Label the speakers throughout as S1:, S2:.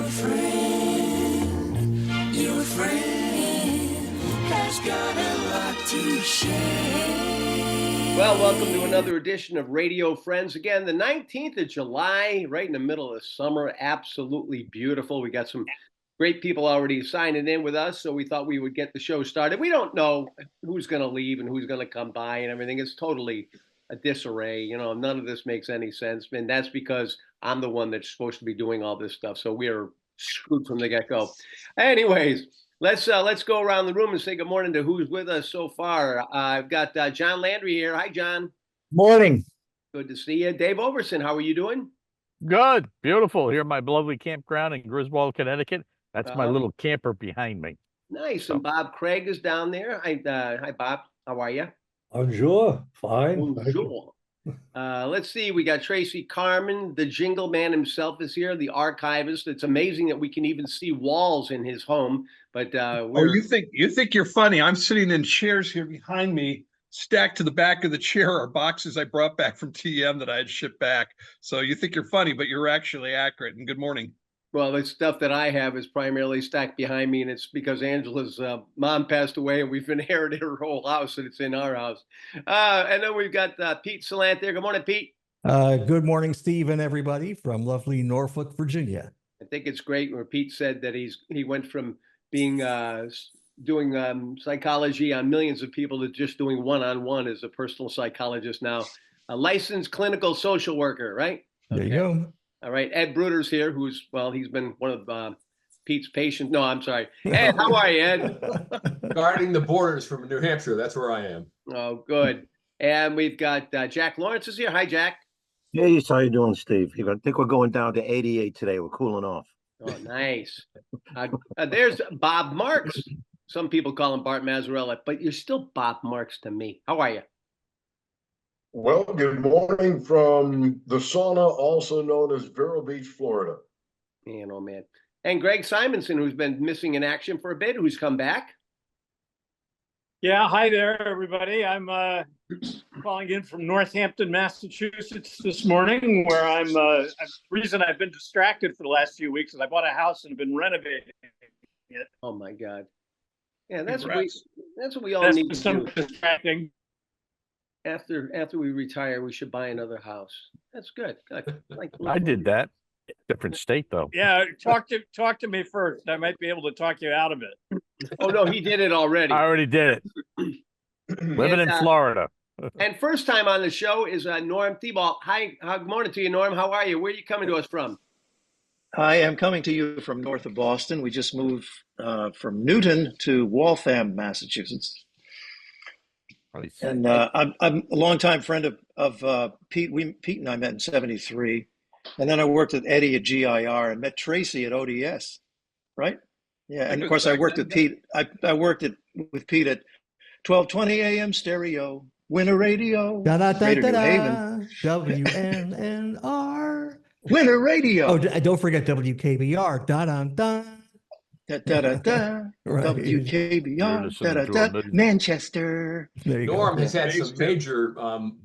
S1: your friend has got a lot to share.
S2: Well, welcome to another edition of Radio Friends. Again, the 19th of July, right in the middle of the summer. Absolutely beautiful. We got some great people already signing in with us, so we thought we would get the show started. We don't know who's going to leave and who's going to come by and everything. It's totally a disarray. You know, none of this makes any sense. And that's because I'm the one that's supposed to be doing all this stuff. So we are screwed from the get-go. Anyways, let's go around the room and say good morning to who's with us so far. I've got John Landry here. Hi, John.
S3: Morning.
S2: Good to see you. Dave Overson, how are you doing?
S3: Good. Beautiful. Here at my lovely campground in Griswold, Connecticut. That's my little camper behind me.
S2: Nice. And Bob Craig is down there. Hi, Bob. How are you?
S4: Bonjour. Fine.
S2: Bonjour. Let's see. We got Tracy Carmen. The Jingle Man himself is here, the archivist. It's amazing that we can even see walls in his home. But
S5: you think you're funny? I'm sitting in chairs here behind me, stacked to the back of the chair are boxes I brought back from TM that I had shipped back. So you think you're funny, but you're actually accurate. And good morning.
S2: Well, the stuff that I have is primarily stacked behind me, and it's because Angela's mom passed away, and we've inherited her whole house, and it's in our house. And then we've got Pete Salant there. Good morning, Pete.
S6: Good morning, Steve and everybody from lovely Norfolk, Virginia.
S2: I think it's great where Pete said that he went from being doing psychology on millions of people to just doing one-on-one as a personal psychologist now. A licensed clinical social worker, right?
S6: There you go.
S2: All right, Ed Bruder's here, he's been one of Pete's patients. No, I'm sorry. Ed, how are you, Ed?
S7: Guarding the borders from New Hampshire. That's where I am.
S2: Oh, good. And we've got Jack Lawrence is here. Hi, Jack.
S4: Hey, how you doing, Steve? I think we're going down to 88 today. We're cooling off.
S2: Oh, nice. There's Bob Marks. Some people call him Bart Mazzarella, but you're still Bob Marks to me. How are you?
S8: Well, good morning from the sauna, also known as Vero Beach, Florida.
S2: Man, oh, man. And Greg Simonson, who's been missing in action for a bit, who's come back.
S9: Yeah, hi there, everybody. I'm calling in from Northampton, Massachusetts this morning, where the reason I've been distracted for the last few weeks is I bought a house and have been renovating it.
S2: Oh, my God. Yeah, that's what we all need to do.
S9: Distracting.
S2: After we retire, we should buy another house. That's good.
S3: I did that. Different state, though.
S9: Yeah, talk to me first. I might be able to talk you out of it.
S2: Oh, no, he did it already.
S3: I already did it. Living in Florida.
S2: And first time on the show is Norm Thibault. Hi, good morning to you, Norm. How are you? Where are you coming to us from?
S10: I am coming to you from north of Boston. We just moved from Newton to Waltham, Massachusetts. And I'm a longtime friend of Pete. Pete and I met in '73, and then I worked with Eddie at GIR and met Tracy at ODS, right? Yeah, and of course I worked with Pete. I worked with Pete at 1220 AM stereo, Winter Radio, Greater New Haven,
S6: WNNR,
S10: Winter Radio.
S6: Oh, don't forget WKBR. Da da da.
S10: Da, da, da, da. Right. WKBR, da, da, da. Manchester.
S7: Norm has had some major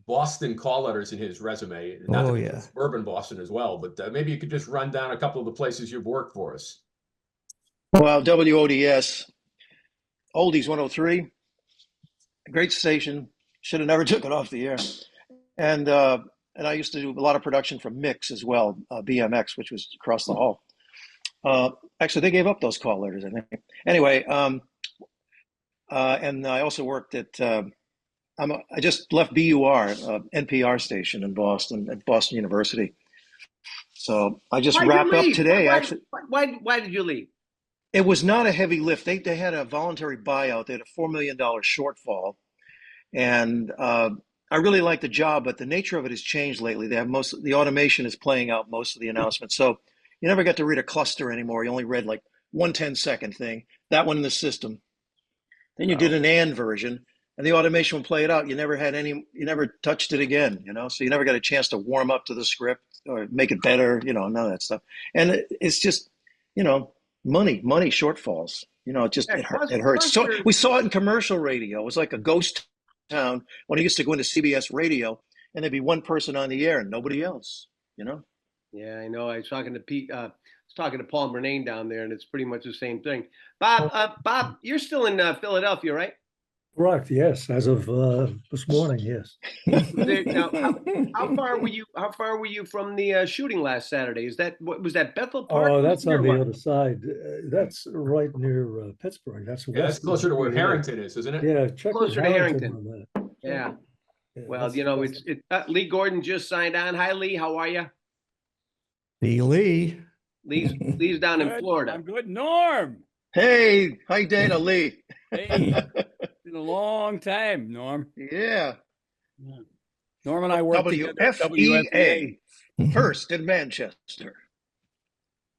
S7: Boston call letters in his resume. Not urban Boston as well, but maybe you could just run down a couple of the places you've worked for us.
S10: Well, WODS, Oldies 103, great station. Should have never took it off the air. And I used to do a lot of production from Mix as well, BMX, which was across the hall. Actually, they gave up those call letters, I think. Anyway, and I also worked at, I just left BUR, NPR station in Boston, at Boston University. So I just wrapped up today, actually.
S2: Why did you leave?
S10: It was not a heavy lift. They had a voluntary buyout. They had a $4 million shortfall. And I really like the job, but the nature of it has changed lately. They have the automation is playing out most of the announcements. So you never got to read a cluster anymore. You only read like 1 10-second thing, that one in the system. Then you did an and version, and the automation would play it out. You never touched it again, so you never got a chance to warm up to the script or make it better, none of that stuff. And it's just, money shortfalls, it hurts. So we saw it in commercial radio. It was like a ghost town when I used to go into CBS radio and there'd be one person on the air and nobody else,
S2: Yeah, I know. I was talking to Pete. I was talking to Paul Murnane down there, and it's pretty much the same thing. Bob, you're still in Philadelphia, right?
S11: Correct. Yes, as of this morning. Yes.
S2: Now, how far were you? How far were you from the shooting last Saturday? Is that what was that Bethel Park?
S11: Oh, that's on the other side. That's right near Pittsburgh. That's
S7: Yeah, that's
S11: west
S7: closer to where
S11: PA.
S7: Harrington is, isn't it?
S11: Yeah, check with
S2: Closer to Harrington.
S11: on that.
S2: Yeah.
S11: Yeah,
S2: Well, you know, it's Lee Gordon just signed on. Hi, Lee. How are you?
S6: Lee.
S2: Lee's down in
S12: Good.
S2: Florida.
S12: I'm good. Norm.
S10: Hey, hi Dana Lee.
S12: Hey, been a long time, Norm.
S10: Yeah.
S12: Norm and I worked together at
S10: WFEA, first in Manchester.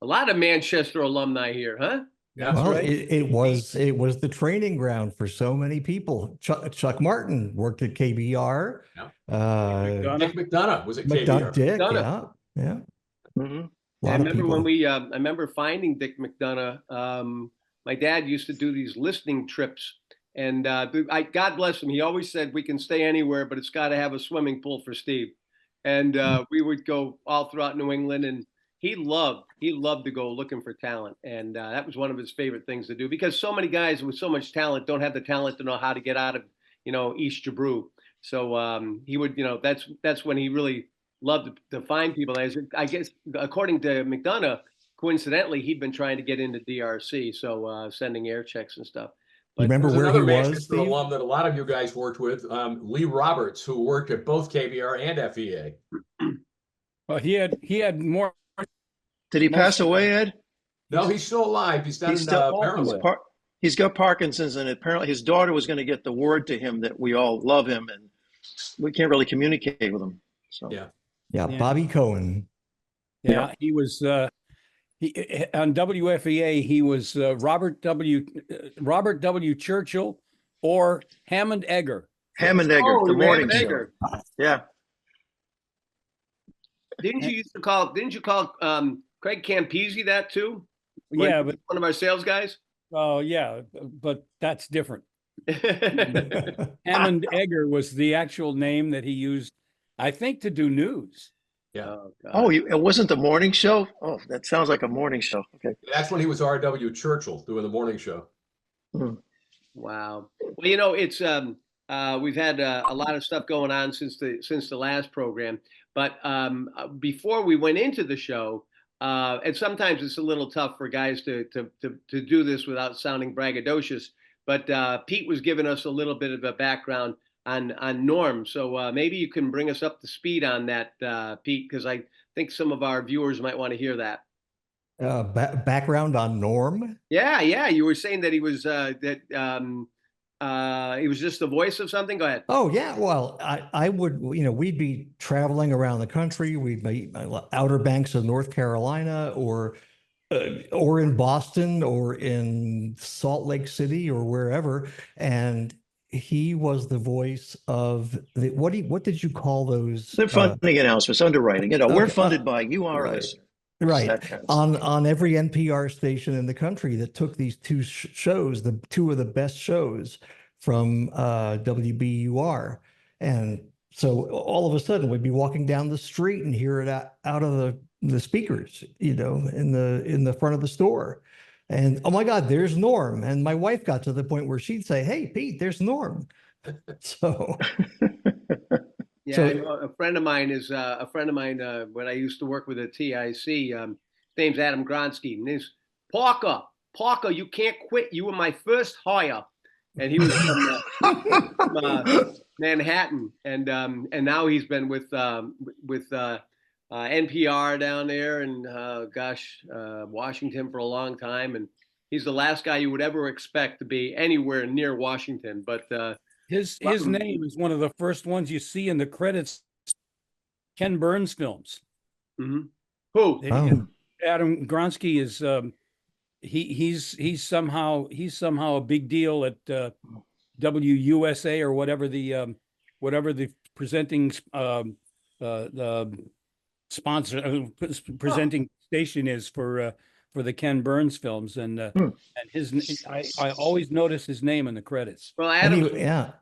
S2: A lot of Manchester alumni here, huh?
S7: That's
S6: Well,
S7: right.
S6: it was the training ground for so many people. Chuck Martin worked at KBR.
S7: Yeah. Dick McDonough was at KBR.
S6: Dick,
S2: McDonough.
S6: yeah.
S10: Mhm.
S2: I remember when I remember finding Dick McDonough. My dad used to do these listening trips, and God bless him. He always said, "We can stay anywhere, but it's got to have a swimming pool for Steve." And we would go all throughout New England, and he loved to go looking for talent, and that was one of his favorite things to do because so many guys with so much talent don't have the talent to know how to get out of East Jabru. So he would, that's when he really loved to find people. I guess according to McDonough, coincidentally, he'd been trying to get into DRC, so sending air checks and stuff.
S6: But remember where he was,
S7: Manchester alum that a lot of you guys worked with, Lee Roberts, who worked at both KBR and FEA.
S12: Well, he had more.
S10: Did he pass away, Ed?
S7: No, he's still alive. He's down in Maryland.
S10: He's got Parkinson's, and apparently his daughter was going to get the word to him that we all love him, and we can't really communicate with him. So
S6: yeah, Bobby Cohen.
S12: Yeah, he was. He on WFEA. He was Robert W. Churchill or Hammond Egger.
S10: Hammond Egger, the morning show. Yeah.
S2: Didn't you call Craig Campese that too?
S12: Yeah, but
S2: one of our sales guys.
S12: Oh yeah, but that's different. Hammond Egger was the actual name that he used, I think, to do news.
S7: Yeah.
S10: It wasn't the morning show? Oh, that sounds like a morning show. Okay.
S7: That's when he was R.W. Churchill doing the morning show.
S2: Wow. Well, it's we've had a lot of stuff going on since the last program, but before we went into the show, and sometimes it's a little tough for guys to do this without sounding braggadocious, but Pete was giving us a little bit of a background on Norm. So maybe you can bring us up to speed on that, Pete, because I think some of our viewers might want to hear that.
S6: Background on Norm?
S2: Yeah. You were saying that he was he was just the voice of something. Go ahead.
S6: Oh yeah. Well, I would, we'd be traveling around the country. We'd be Outer Banks of North Carolina, or in Boston, or in Salt Lake City, or wherever, and he was the voice of the what did you call those?
S10: The funding announcements, underwriting. We're funded by you, our listener.
S6: Right. On every NPR station in the country that took these two shows, the two of the best shows from WBUR. And so all of a sudden we'd be walking down the street and hear it out of the speakers, in the front of the store. And oh my God, there's Norm. And my wife got to the point where she'd say, "Hey, Pete, there's Norm." So
S2: yeah, a friend of mine when I used to work with a TIC, his name's Adam Gronsky, and he's Parker, you can't quit. You were my first hire. And he was from Manhattan, and now he's been with NPR down there, and Washington for a long time, and he's the last guy you would ever expect to be anywhere near Washington. But
S12: his name is one of the first ones you see in the credits. Ken Burns films.
S2: Mm-hmm. Who?
S12: Adam Gronsky is. He's somehow a big deal at WUSA or whatever the presenting sponsor presenting station is for for the Ken Burns films, and I always notice his name in the credits.
S2: Well, Adam,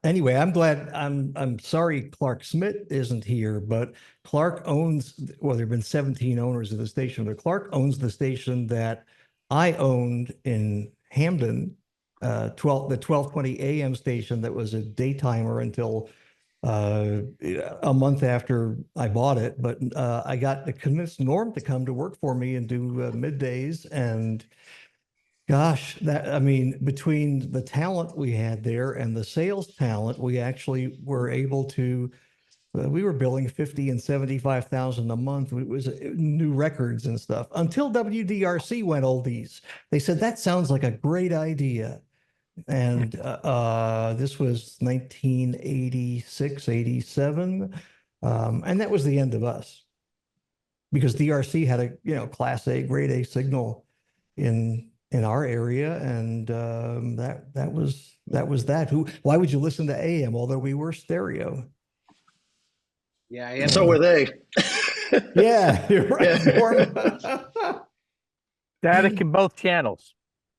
S6: Anyway, I'm glad. I'm sorry Clark Smith isn't here, but Clark owns. Well, there have been 17 owners of the station, but Clark owns the station that I owned in Hamden, the 1220 AM station that was a daytimer until a month after I bought it. But I got to convince Norm to come to work for me and do middays. And gosh, between the talent we had there and the sales talent, we actually were able to. We were billing 50 and 75,000 a month. It was new records and stuff until WDRC went oldies. They said that sounds like a great idea. And this was 1986, 87. And that was the end of us because DRC had a, class A, grade A signal in our area. And that was that. Why would you listen to AM? Although we were stereo.
S2: Yeah.
S10: So were they.
S6: Yeah, you're right.
S3: Static in both channels.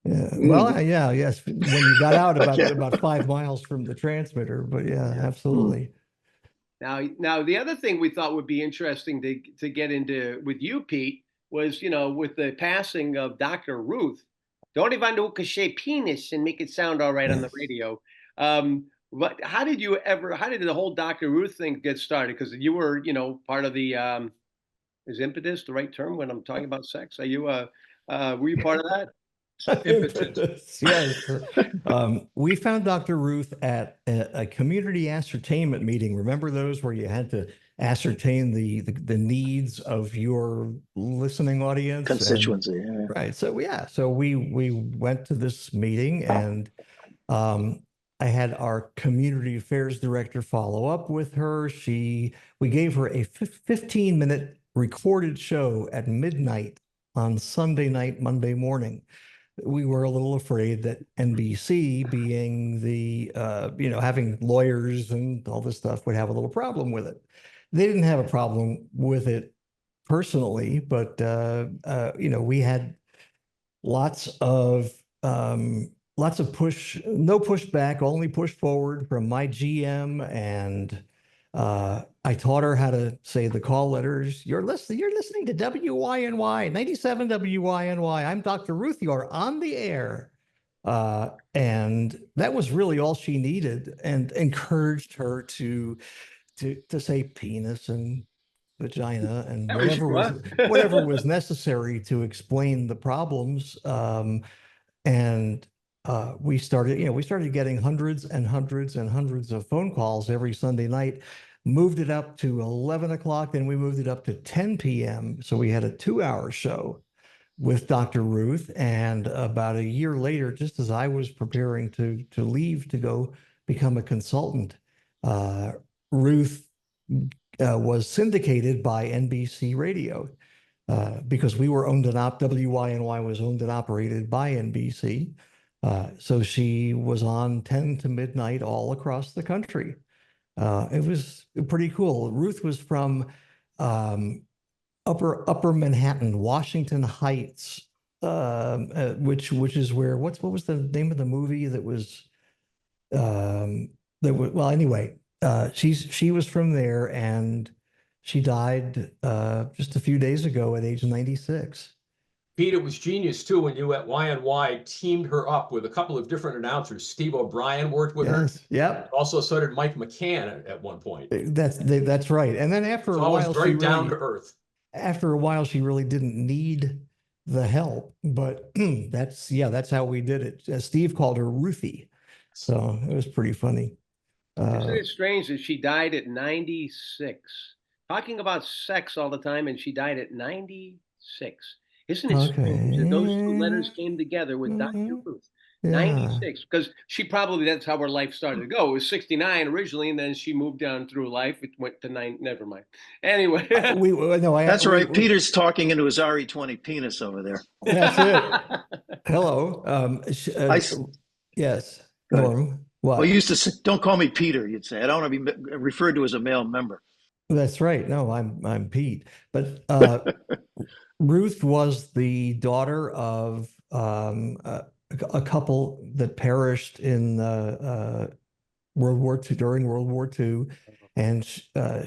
S6: Yeah. Well, yes. When you got out about 5 miles from the transmitter, but yeah, absolutely.
S2: Now the other thing we thought would be interesting to get into with you, Pete, was with the passing of Dr. Ruth. Don't even do cachet penis and make it sound all right on the radio. But how did the whole Dr. Ruth thing get started? Because you were, part of the is impetus the right term when I'm talking about sex? Are you were you part of that?
S6: Yes. We found Dr. Ruth at a community ascertainment meeting. Remember those where you had to ascertain the needs of your listening audience?
S10: Constituency.
S6: Right. So we went to this meeting, and I had our community affairs director follow up with her. We gave her a 15-minute recorded show at midnight on Sunday night, Monday morning. We were a little afraid that NBC, being the, having lawyers and all this stuff, would have a little problem with it. They didn't have a problem with it personally, but, we had lots of no pushback, only push forward from my GM. And I taught her how to say the call letters. You're listening to WYNY, 97 WYNY. I'm Dr. Ruth. You're on the air. And that was really all she needed, and encouraged her to say penis and vagina and whatever was necessary to explain the problems. We started getting hundreds and hundreds and hundreds of phone calls every Sunday night. Moved it up to 11 o'clock, then we moved it up to 10 p.m. So we had a 2-hour show with Dr. Ruth. And about a year later, just as I was preparing to leave to go become a consultant, Ruth was syndicated by NBC Radio because we were owned and WYNY was owned and operated by NBC. So she was on 10 to midnight all across the country. It was pretty cool. Ruth was from upper Manhattan, Washington Heights, which is where what was the name of the movie that was anyway, she was from there, and she died just a few days ago at age 96.
S7: Pete, it was genius too when you at YNY teamed her up with a couple of different announcers. Steve O'Brien worked with her.
S6: Yep.
S7: Also, so did Mike McCann at one point.
S6: That's right. And then after a while,
S7: very down to earth.
S6: After a while, she really didn't need the help. But that's how we did it. Steve called her Ruthie, so it was pretty funny.
S2: Isn't it strange that she died at 96? Talking about sex all the time, and she died at 96. Isn't it strange that those two letters came together with Dr. Ruth? 96, because she probably, that's how her life started to go. It was 69 originally, and then she moved down through life. It went to 9. Never mind. Anyway,
S10: that's right. Peter's talking into his RE20 penis over there.
S6: That's it. Hello. Yes. Norm. What?
S10: Well, you used to say, "Don't call me Peter." You'd say, "I don't want to be referred to as a male member."
S6: That's right. No, I'm Pete. But Ruth was the daughter of a couple that perished in World War II, during World War II. And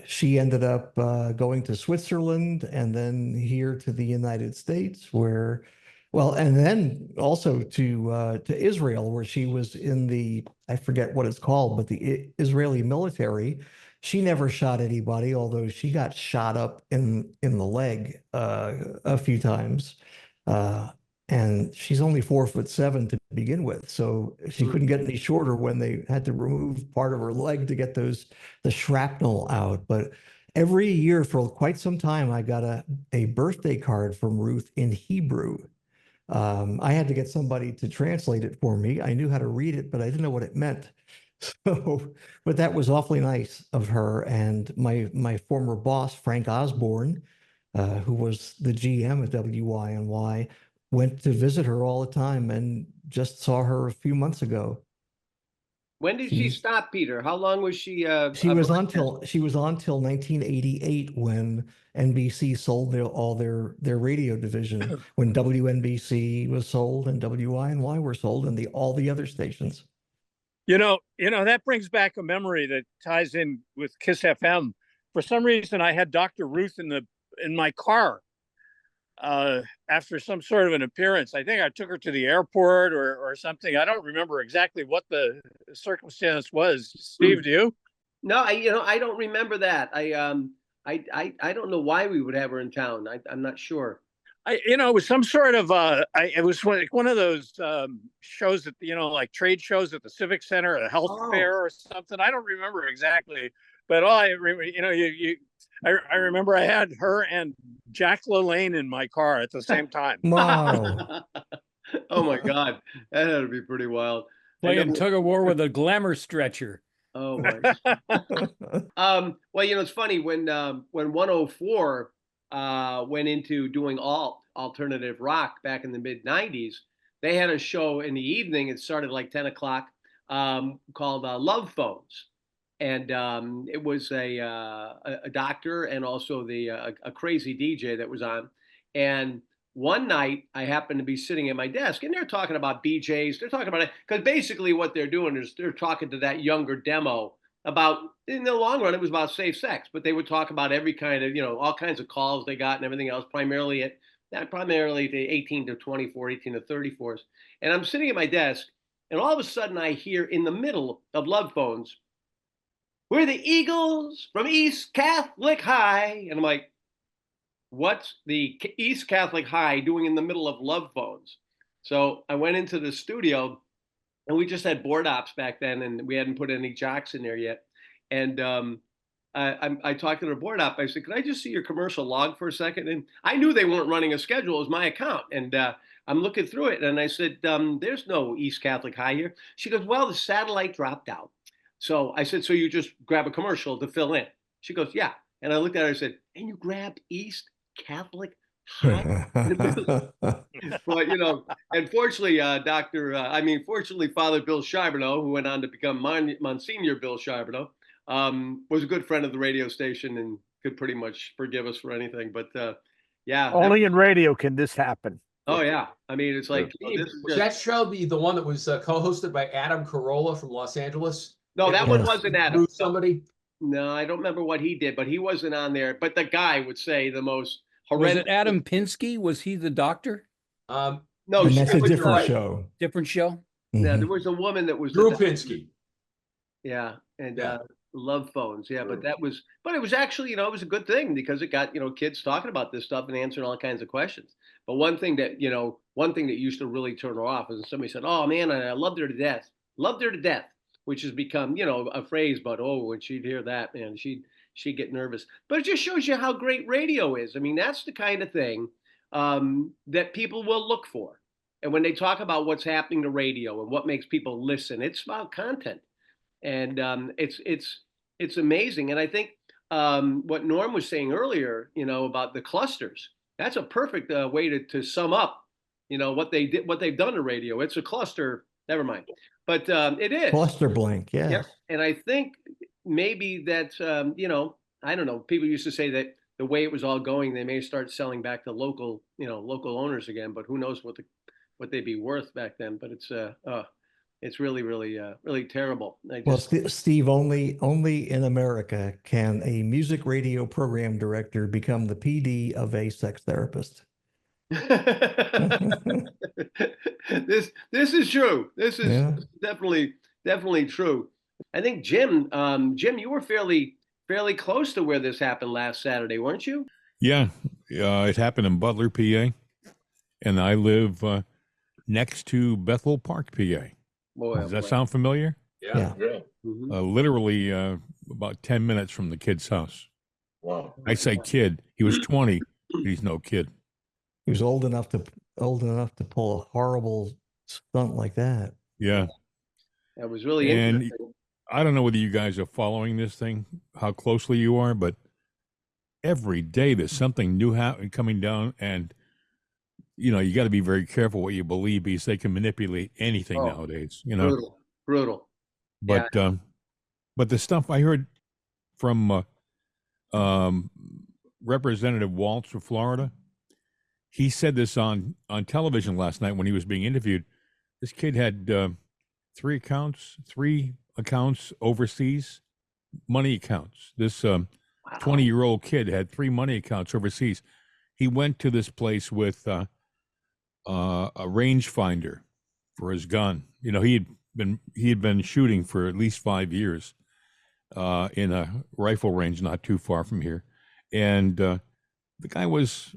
S6: she ended up going to Switzerland and then here to the United States, where, well, and then also to Israel, where she was in the, I forget what it's called, but the Israeli military. She never shot anybody, although she got shot up in the leg a few times. And she's only 4'7" to begin with, so she couldn't get any shorter when they had to remove part of her leg to get the shrapnel out. But every year for quite some time, I got a birthday card from Ruth in Hebrew. I had to get somebody to translate it for me. I knew how to read it, but I didn't know what it meant. So, but that was awfully nice of her. And my former boss, Frank Osborne, who was the GM at WYNY, went to visit her all the time and just saw her a few months ago.
S2: When did she stop, Peter? How long was she?
S6: She was on till 1988 when NBC sold all their radio division, when WNBC was sold and WYNY were sold, and all the other stations.
S9: You know, that brings back a memory that ties in with KISS FM. For some reason, I had Dr. Ruth in my car after some sort of an appearance. I think I took her to the airport or something. I don't remember exactly what the circumstance was. Steve, do you?
S2: No, I don't remember that. I don't know why we would have her in town. I'm not sure.
S9: It was some sort of it was one of those shows that, like trade shows at the Civic Center, a health fair or something. I don't remember exactly, but all I remember, I remember I had her and Jack LaLanne in my car at the same time.
S6: Wow.
S2: Oh my God, that had to be pretty wild.
S12: Playing tug of war with a glamour stretcher.
S2: Oh my. Well, it's funny when 104 went into doing alternative rock back in the mid 90s. They had a show in the evening. It started like 10 o'clock called Love Phones. And it was a doctor and also a crazy DJ that was on. And one night I happened to be sitting at my desk and they're talking about BJs. They're talking about it because basically what they're doing is they're talking to that younger demo about, in the long run, it was about safe sex, but they would talk about every kind of, all kinds of calls they got and everything else, primarily the 18 to 24, 18 to 34s. And I'm sitting at my desk and all of a sudden I hear in the middle of Love Phones, "We're the Eagles from East Catholic High." And I'm like, what's the East Catholic High doing in the middle of Love Phones? So I went into the studio and we just had board ops back then and we hadn't put any jocks in there yet. And I talked to the board op. I said, "Could I just see your commercial log for a second?" And I knew they weren't running a schedule. It was my account. And I'm looking through it and I said, "There's no East Catholic High here." She goes, "Well, the satellite dropped out." So I said, "So you just grab a commercial to fill in?" She goes, "Yeah." And I looked at her and said, "And you grabbed East Catholic High?" But, and fortunately, fortunately, Father Bill Charbonneau, who went on to become Monsignor Bill Charbonneau, was a good friend of the radio station and could pretty much forgive us for anything. But yeah.
S3: Only in radio can this happen.
S2: Oh, yeah. I mean, it's like.
S7: Was that show the one that was co-hosted by Adam Carolla from Los Angeles?
S2: No, that one wasn't Adam.
S7: Somebody?
S2: No, I don't remember what he did, but he wasn't on there. But the guy would say the most horrendous.
S12: Was it Adam Pinsky? Was he the doctor?
S2: No,
S6: and that's a different show.
S12: Different show?
S2: Yeah, there was a woman that was
S7: Drew Pinsky.
S2: Yeah, and Love Phones. Yeah, but it was actually, it was a good thing because it got, kids talking about this stuff and answering all kinds of questions. But one thing that used to really turn her off is somebody said, "Oh man, I loved her to death. Loved her to death." Which has become, a phrase, but when she'd hear that, man, she'd get nervous. But it just shows you how great radio is. I mean, that's the kind of thing that people will look for. And when they talk about what's happening to radio and what makes people listen, it's about content. And it's amazing. And I think what Norm was saying earlier, about the clusters, that's a perfect way to sum up, what they've done to radio. It's a cluster. Never mind. But it is.
S6: Cluster blank, yeah.
S2: Yes. And I think maybe that, I don't know, people used to say that the way it was all going, they may start selling back to local, local owners again. But who knows what they'd be worth back then? But it's really, really, really terrible.
S6: Well, Steve, only in America can a music radio program director become the PD of a sex therapist.
S2: This is true. This is definitely true. I think Jim, you were fairly close to where this happened last Saturday, weren't you?
S13: Yeah, it happened in Butler, PA, and I live next to Bethel Park, PA.
S2: Boy,
S13: does that sound familiar?
S7: Yeah.
S2: Mm-hmm.
S13: Literally about 10 minutes from the kid's house.
S8: Wow.
S13: I say kid. He was 20. But he's no kid.
S6: He was old enough to pull a horrible stunt like that.
S13: Yeah.
S2: That was really interesting.
S13: I don't know whether you guys are following this thing, how closely you are, but every day there's something new coming down, and you got to be very careful what you believe because they can manipulate anything nowadays.
S2: Brutal.
S13: But but the stuff I heard from Representative Waltz of Florida, he said this on television last night when he was being interviewed. This kid had three accounts overseas, money accounts. This 20-year-old kid had 3 money accounts overseas. He went to this place with a rangefinder for his gun. He had been shooting for at least 5 years in a rifle range not too far from here. And the guy was,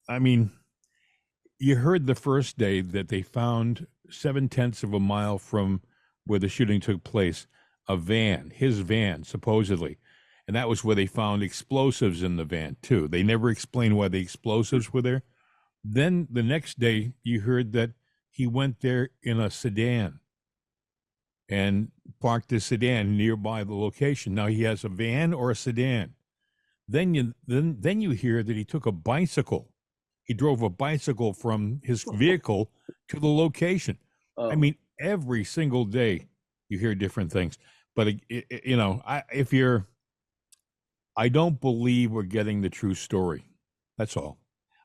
S13: you heard the first day that they found 0.7 of a mile from where the shooting took place, his van, supposedly. And that was where they found explosives in the van, too. They never explained why the explosives were there. Then the next day, you heard that he went there in a sedan and parked the sedan nearby the location. Now he has a van or a sedan. Then you hear that he took a bicycle. He drove a bicycle from his vehicle to the location. Every single day you hear different things. But I don't believe we're getting the true story. That's all.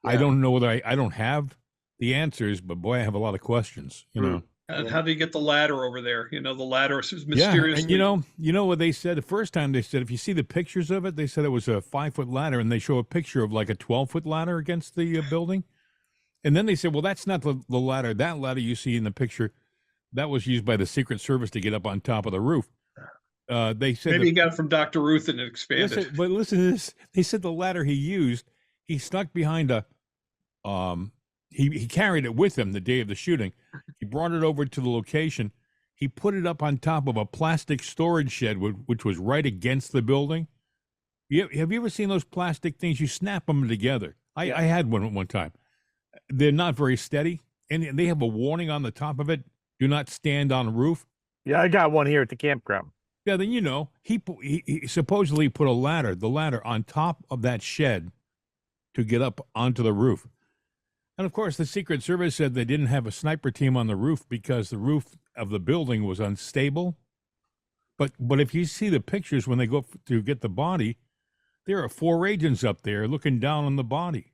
S13: Yeah. I don't know whether I don't have the answers, but boy, I have a lot of questions.
S5: And how do you get the ladder over there? The ladder is mysterious.
S13: Yeah, and you know what they said the first time? They said if you see the pictures of it, they said it was a 5-foot ladder, and they show a picture of like a 12-foot ladder against the building. And then they said, well, that's not the ladder. That ladder you see in the picture, that was used by the Secret Service to get up on top of the roof. They said
S5: maybe he got it from Dr. Ruth and it expanded.
S13: Listen to this. They said the ladder he used, he snuck behind he carried it with him the day of the shooting. He brought it over to the location. He put it up on top of a plastic storage shed, which was right against the building. Have you ever seen those plastic things? You snap them together. I had one at one time. They're not very steady, and they have a warning on the top of it: "Do not stand on a roof."
S3: Yeah, I got one here at the campground.
S13: Yeah, then he supposedly put the ladder on top of that shed to get up onto the roof. And of course, the Secret Service said they didn't have a sniper team on the roof because the roof of the building was unstable. But if you see the pictures when they go to get the body, there are 4 agents up there looking down on the body.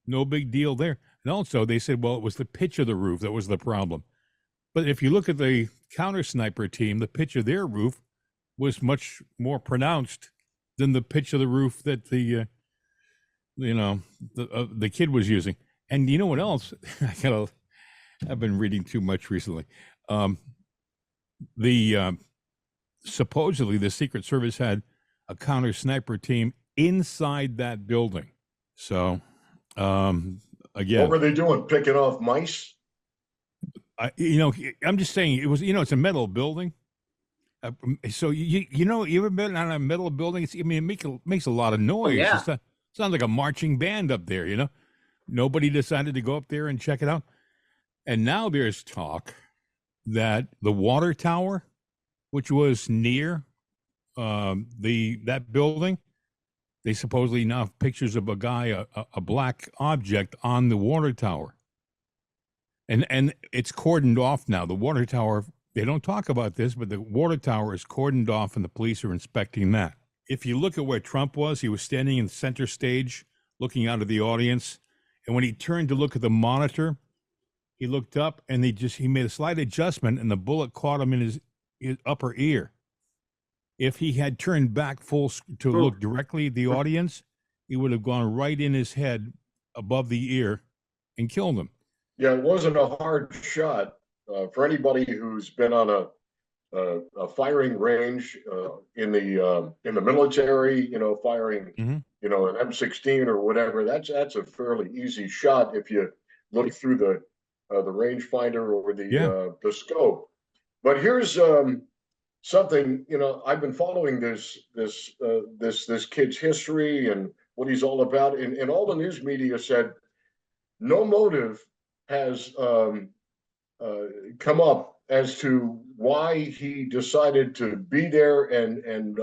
S13: No big deal there. And also they said, well, it was the pitch of the roof that was the problem. But if you look at the counter sniper team, the pitch of their roof was much more pronounced than the pitch of the roof that the kid was using. And you know what else? I've been reading too much recently. Supposedly the Secret Service had a counter sniper team inside that building. So again,
S8: what were they doing? Picking off mice?
S13: I'm just saying it was. It's a metal building. So you ever been on a metal building? It makes a lot of noise.
S2: Oh, yeah.
S13: It sounds like a marching band up there. Nobody decided to go up there and check it out. And now there's talk that the water tower, which was near that building, they supposedly now have pictures of a guy, a black object on the water tower. And it's cordoned off now. The water tower, they don't talk about this, but the water tower is cordoned off and the police are inspecting that. if you look at where Trump was, he was standing in center stage, looking out of the audience. And when he turned to look at the monitor, he looked up and he made a slight adjustment, and the bullet caught him in his upper ear. If he had turned back to look directly at the audience, he would have gone right in his head above the ear and killed him.
S8: Yeah, it wasn't a hard shot. For anybody who's been on a firing range in the military, firing, an M16 or whatever, that's a fairly easy shot if you look through the rangefinder or the scope. But here's something, I've been following this kid's history and what he's all about, and all the news media said no motive has come up as to why he decided to be there and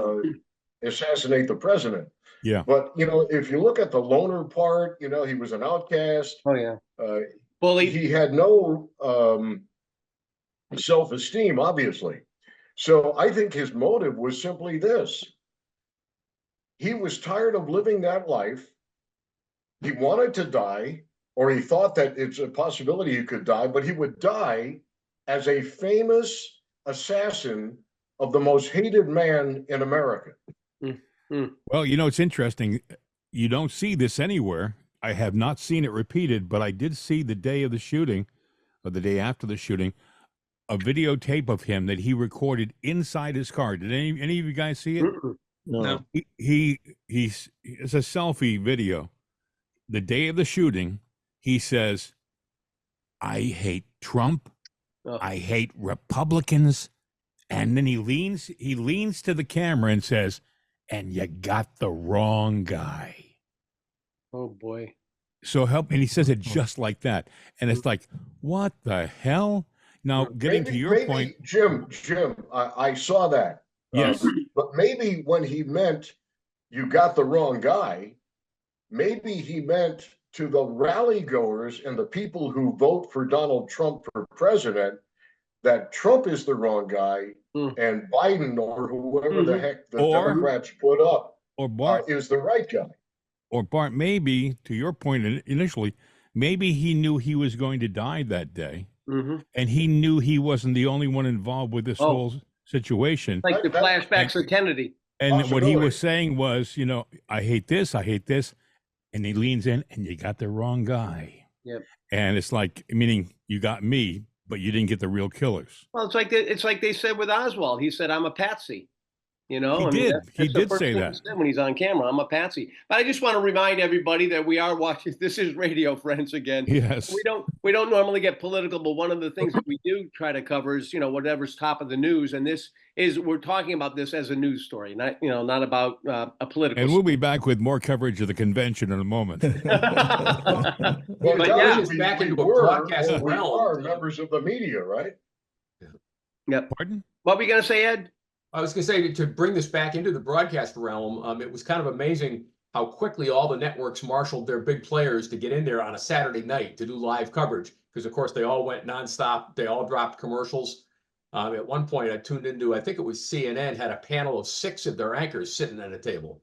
S8: assassinate the president.
S13: Yeah.
S8: But if you look at the loner part, he was an outcast.
S2: Oh yeah.
S8: Bullied. He had no self-esteem, obviously. So I think his motive was simply this. He was tired of living that life. He wanted to die, or he thought that it's a possibility he could die, but he would die as a famous assassin of the most hated man in America.
S13: Well, it's interesting. You don't see this anywhere. I have not seen it repeated, but I did see the day of the shooting, or the day after the shooting, a videotape of him that he recorded inside his car. Did any of you guys see it?
S8: No.
S13: It's a selfie video. The day of the shooting, he says, "I hate Trump. I hate Republicans." And then he leans to the camera and says, "And you got the wrong guy."
S2: Oh boy.
S13: So help, and he says it just like that. And it's like, what the hell? Now, getting to your point,
S8: Jim, I saw that.
S13: Yes.
S8: But maybe when he meant you got the wrong guy, maybe he meant to the rally goers and the people who vote for Donald Trump for president that Trump is the wrong guy and Biden or whoever the heck the Democrats put up is the right guy.
S13: Or Bart, maybe, to your point initially, maybe he knew he was going to die that day. And he knew he wasn't the only one involved with this whole situation.
S2: Like the flashbacks of Kennedy.
S13: And what he was saying was, I hate this. And he leans in, and you got the wrong guy.
S2: Yep.
S13: And it's like, meaning you got me, but you didn't get the real killers.
S2: Well, it's like they said with Oswald. He said, "I'm a patsy." He
S13: did. He did say that
S2: when he's on camera. I'm a patsy. But I just want to remind everybody that we are watching. This is Radio Friends again.
S13: Yes.
S2: We don't normally get political, but one of the things that we do try to cover is whatever's top of the news, and we're talking about this as a news story, not about a political.
S13: And we'll be back with more coverage of the convention in a moment.
S8: Well,
S7: but
S8: yeah,
S7: it's back into a broadcast
S8: we
S7: realm.
S8: are members of the media, right?
S2: Yep.
S13: Pardon?
S2: What were you going to say, Ed?
S7: I was going to say, to bring this back into the broadcast realm, it was kind of amazing how quickly all the networks marshaled their big players to get in there on a Saturday night to do live coverage. Because, of course, they all went nonstop. They all dropped commercials. At one point, I tuned into, I think it was CNN, had a panel of 6 of their anchors sitting at a table.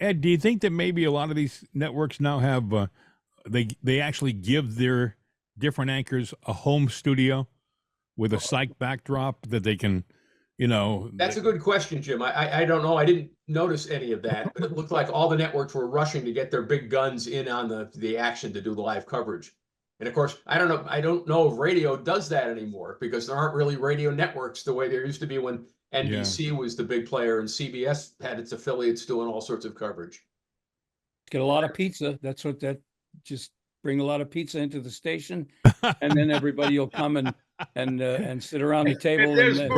S13: Ed, do you think that maybe a lot of these networks now have, they actually give their different anchors a home studio with a psych backdrop that they can...
S7: That's a good question, Jim. I don't know. I didn't notice any of that, but it looked like all the networks were rushing to get their big guns in on the action to do the live coverage. And of course, I don't know if radio does that anymore, because there aren't really radio networks the way there used to be when NBC was the big player and CBS had its affiliates doing all sorts of coverage.
S12: Get a lot of pizza. Just bring a lot of pizza into the station, and then everybody will come and sit around the table and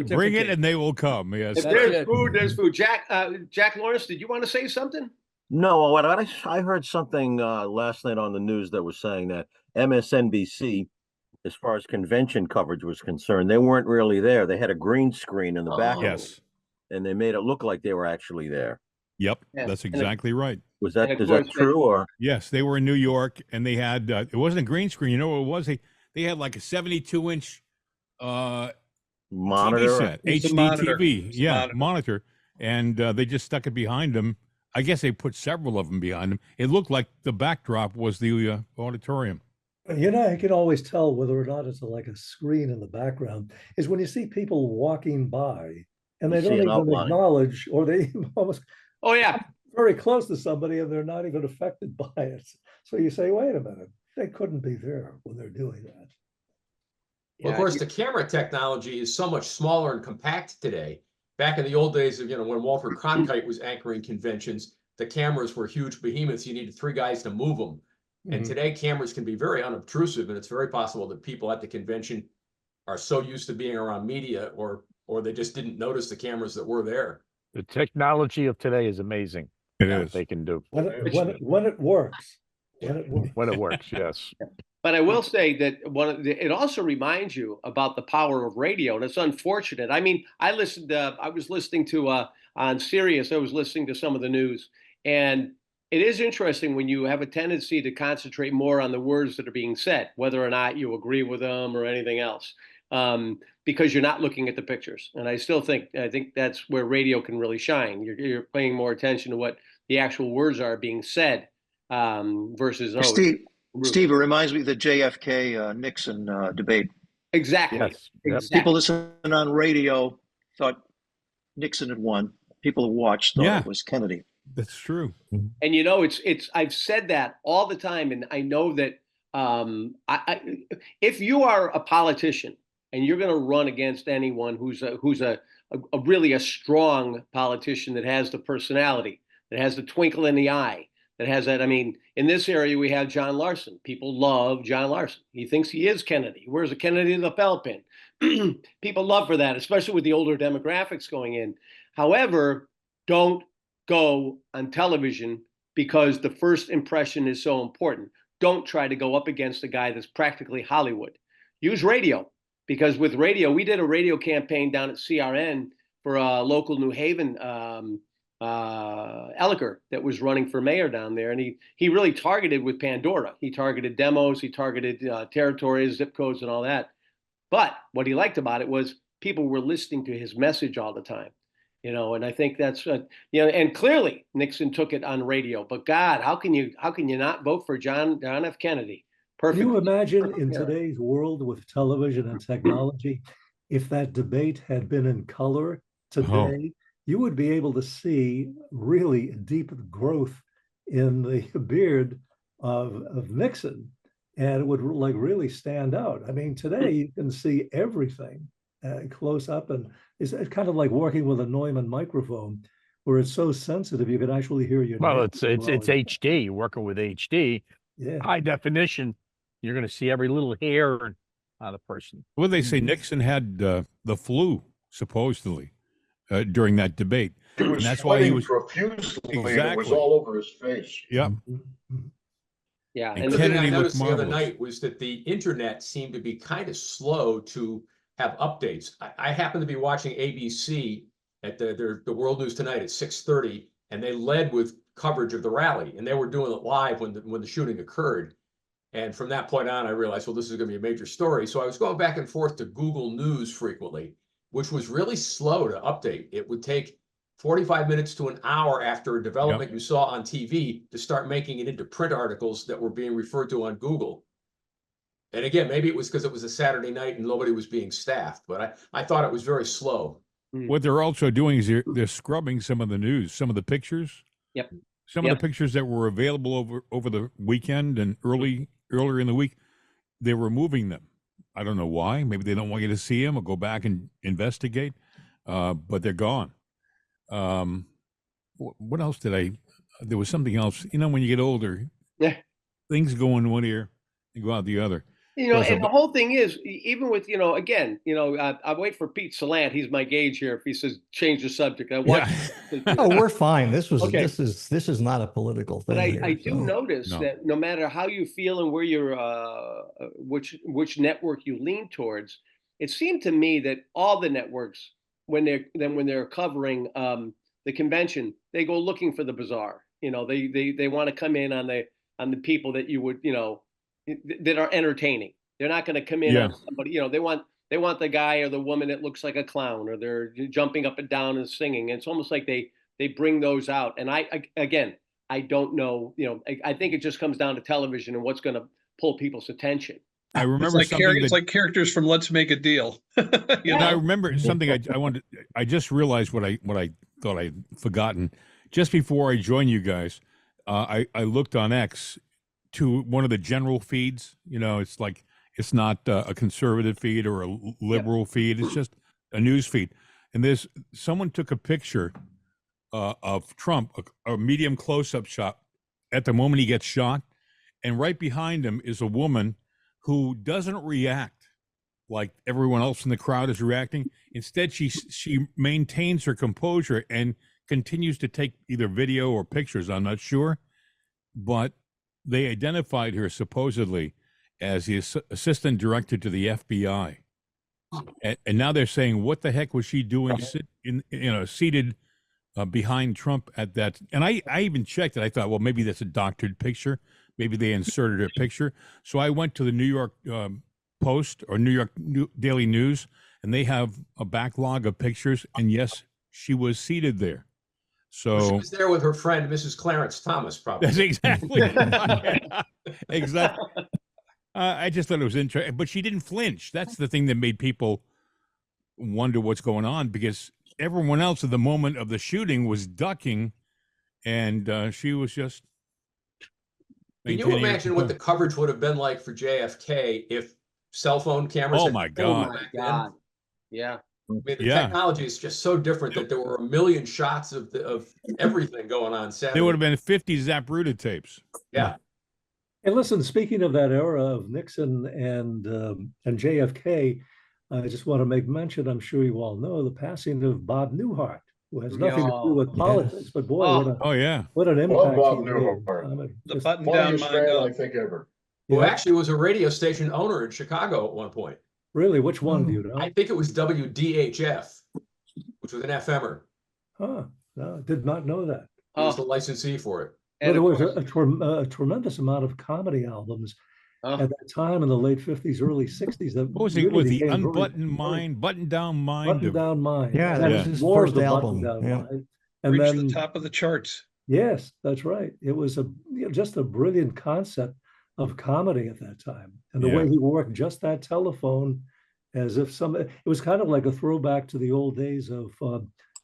S13: bring it, and they will come. Yes,
S2: if there's food, there's food. Jack Lawrence, did you want to say something?
S4: No, what I heard something last night on the news that was saying that MSNBC, as far as convention coverage was concerned, they weren't really there. They had a green screen in the back.
S13: Yes,
S4: and they made it look like they were actually there.
S13: Yep, that's exactly right.
S4: Is that true? Or
S13: yes, they were in New York, and they had it wasn't a green screen. You know what it was? They had like a 72-inch
S4: monitor,
S13: TV set, HD TV, monitor, and they just stuck it behind them. I guess they put several of them behind them. It looked like the backdrop was the auditorium.
S11: You know, I can always tell whether or not it's like a screen in the background is when you see people walking by and they
S4: You see
S11: don't
S4: an
S11: even
S4: outline.
S11: acknowledge, or they almost
S2: Oh yeah.
S11: very close to somebody and they're not even affected by it. So you say, wait a minute, they couldn't be there when they're doing that.
S7: Well, of course, the camera technology is so much smaller and compact today. Back in the old days of, when Walter Cronkite was anchoring conventions, the cameras were huge behemoths. You needed 3 guys to move them. And today cameras can be very unobtrusive, and it's very possible that people at the convention are so used to being around media or they just didn't notice the cameras that were there.
S3: The technology of today is amazing.
S13: It
S3: What
S13: is.
S3: they can do
S11: When it works. When it works.
S3: when it works. Yes.
S2: But I will say that it also reminds you about the power of radio, and it's unfortunate. I mean, I was listening to on Sirius. I was listening to some of the news, and it is interesting when you have a tendency to concentrate more on the words that are being said, whether or not you agree with them or anything else, because you're not looking at the pictures. And I think that's where radio can really shine. You're paying more attention to what the actual words are being said versus
S10: Steve, it reminds me of the JFK Nixon debate.
S2: Exactly.
S3: Yes.
S2: Exactly.
S10: People listening on radio thought Nixon had won. People who watched thought it was Kennedy.
S13: That's true.
S2: And I've said that all the time, and I know that if you are a politician and you're going to run against anyone who's a really a strong politician that has the personality, that has the twinkle in the eye, that has that. I mean, in this area we have John Larson. People love John Larson. He thinks he is Kennedy. He wears a Kennedy lapel pin. People love for that, especially with the older demographics going in. However, don't go on television because the first impression is so important. Don't try to go up against a guy that's practically Hollywood. Use radio, because with radio, we did a radio campaign down at CRN for a local New Haven Elliker that was running for mayor down there. And he really targeted with Pandora. He targeted demos, he targeted territories, zip codes, and all that. But what he liked about it was people were listening to his message all the time. And I think that's and clearly Nixon took it on radio. But God, how can you not vote for John F. Kennedy? Perfect.
S11: Can you imagine in today's world with television and technology, if that debate had been in color today, you would be able to see really deep growth in the beard of Nixon, and it would like really stand out. I mean, today you can see everything close up, and it's kind of like working with a Neumann microphone, where it's so sensitive you can actually hear your.
S3: Well, it's HD. You're working with HD, high definition. You're going to see every little hair on the person.
S13: Well, they say Nixon had the flu supposedly during that debate,
S8: and that's why he was profusely. Exactly. And it was all over his face.
S13: Yep.
S2: Yeah.
S7: And the thing I noticed the other night was that the internet seemed to be kind of slow to have updates. I happened to be watching ABC at the World News Tonight at 6:30, and they led with coverage of the rally, and they were doing it live when the shooting occurred. And from that point on, I realized, well, this is going to be a major story. So I was going back and forth to Google News frequently, which was really slow to update. It would take 45 minutes to an hour after a development you saw on TV to start making it into print articles that were being referred to on Google. And again, maybe it was because it was a Saturday night and nobody was being staffed, but I thought it was very slow.
S13: What they're also doing is they're scrubbing some of the news, some of the pictures.
S2: Yep.
S13: Some of the pictures that were available over the weekend and earlier in the week, they're removing them. I don't know why. Maybe they don't want you to see them or go back and investigate, but they're gone. What else there was something else. When you get older, things go in one ear and go out the other.
S2: And the whole thing is, even with, I wait for Pete Salant. He's my gauge here. If he says change the subject, I watch.
S6: Oh, we're fine. This is not a political thing.
S2: But I do notice that no matter how you feel and where you're, which network you lean towards, it seemed to me that all the networks, when they're covering the convention, they go looking for the bizarre. They want to come in on the people that you would, that are entertaining. They're not going to come in on somebody, they want they want the guy or the woman that looks like a clown, or they're jumping up and down and singing. And it's almost like they bring those out. And again, I don't know. I think it just comes down to television and what's going to pull people's attention.
S13: I remember
S5: it's like characters from Let's Make a Deal.
S13: And I remember something I wanted. I just realized what I thought I'd forgotten. Just before I joined you guys, I looked on X to one of the general feeds. It's like, it's not a conservative feed or a liberal feed. It's just a news feed. And someone took a picture of Trump, a medium close-up shot at the moment he gets shot, and right behind him is a woman who doesn't react like everyone else in the crowd is reacting. Instead, she maintains her composure and continues to take either video or pictures. I'm not sure, but they identified her supposedly as the assistant director to the FBI. And now they're saying, what the heck was she doing seated behind Trump at that? And I even checked it. I thought, well, maybe that's a doctored picture. Maybe they inserted a picture. So I went to the New York Post or New York Daily News, and they have a backlog of pictures. And yes, she was seated there. So
S7: she was there with her friend, Mrs. Clarence Thomas, probably.
S13: That's exactly exactly. I just thought it was interesting, but she didn't flinch. That's the thing that made people wonder what's going on, because everyone else at the moment of the shooting was ducking, and she was just.
S7: Can you imagine what the coverage would have been like for JFK if cell phone cameras?
S13: Oh my God!
S2: Yeah.
S7: I mean, the technology is just so different that there were a million shots of everything going on.
S13: There would have been 50 Zapruder tapes.
S7: Yeah.
S11: And listen, speaking of that era of Nixon and JFK, I just want to make mention, I'm sure you all know, the passing of Bob Newhart, who has nothing to do with politics, but boy, what an impact.
S8: Bob Newhart.
S5: The button-down
S8: man I think ever.
S7: Who actually was a radio station owner in Chicago at one point.
S11: Really? Which one do you know?
S7: I think it was WDHF, which was an FMer.
S11: Huh. No, did not know that.
S7: He was the licensee for it.
S11: But there was a tremendous amount of comedy albums at that time in the late 50s, early 60s. That
S13: what was it? Was the Unbuttoned Mind, Button Down Mind?
S11: Button Down Mind.
S6: Yeah, that was his first album.
S11: And
S5: reached
S11: then
S5: the top of the charts.
S11: Yes, that's right. It was just a brilliant concept of comedy at that time, and the way he worked just that telephone, as if it was kind of like a throwback to the old days of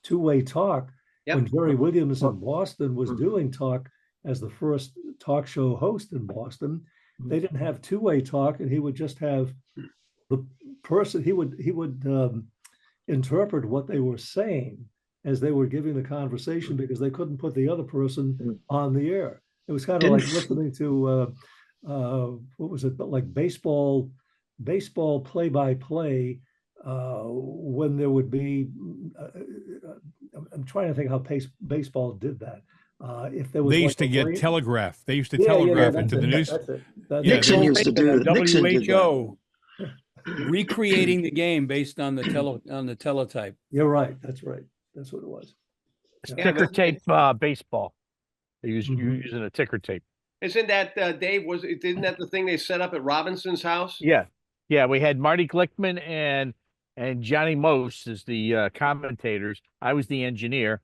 S11: two-way talk, when Jerry Williams in Boston was doing talk as the first talk show host in Boston. They didn't have two-way talk, and he would just have the person. He would interpret what they were saying as they were giving the conversation, because they couldn't put the other person on the air. It was kind of like listening to what was it, like baseball play-by-play, when there would be I'm trying to think how baseball did that. If there was,
S13: they used to get telegraph. They used to telegraph into the news.
S10: Nixon used to do it.
S12: WHO recreating the game based on the teletype.
S11: You're right. That's right. That's what it was.
S3: Ticker tape baseball. They using a ticker tape.
S2: Isn't that Dave? Isn't that the thing they set up at Robinson's house?
S3: Yeah. We had Marty Glickman and Johnny Most as the commentators. I was the engineer,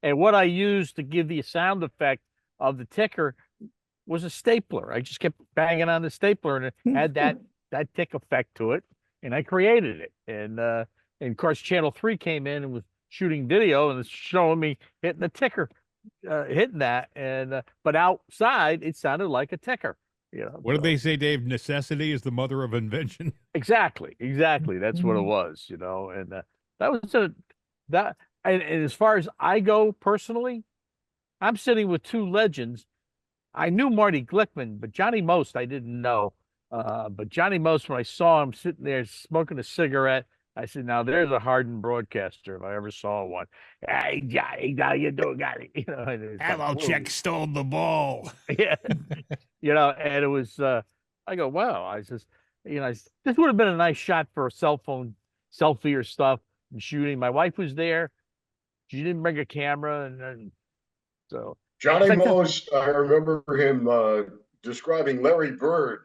S3: and what I used to give the sound effect of the ticker was a stapler. I just kept banging on the stapler, and it had that tick effect to it, and I created it. And of course, Channel 3 came in and was shooting video and it's showing me hitting the ticker, hitting that, and but outside it sounded like a ticker.
S13: What did they say, Dave? Necessity is the mother of invention.
S3: Exactly. That's what it was. And that was and as far as I go personally, I'm sitting with two legends. I knew Marty Glickman, but Johnny Most I didn't know. But Johnny Most, when I saw him sitting there smoking a cigarette, I said, "Now there's a hardened broadcaster if I ever saw one." Hey, Johnny, how you doing, guy?
S13: Hello, Check stole the ball.
S3: Yeah, and it was. I go, wow. I says, this would have been a nice shot for a cell phone selfie or stuff and shooting. My wife was there. She didn't bring a camera, and so
S8: Johnny Most, I remember him describing Larry Bird,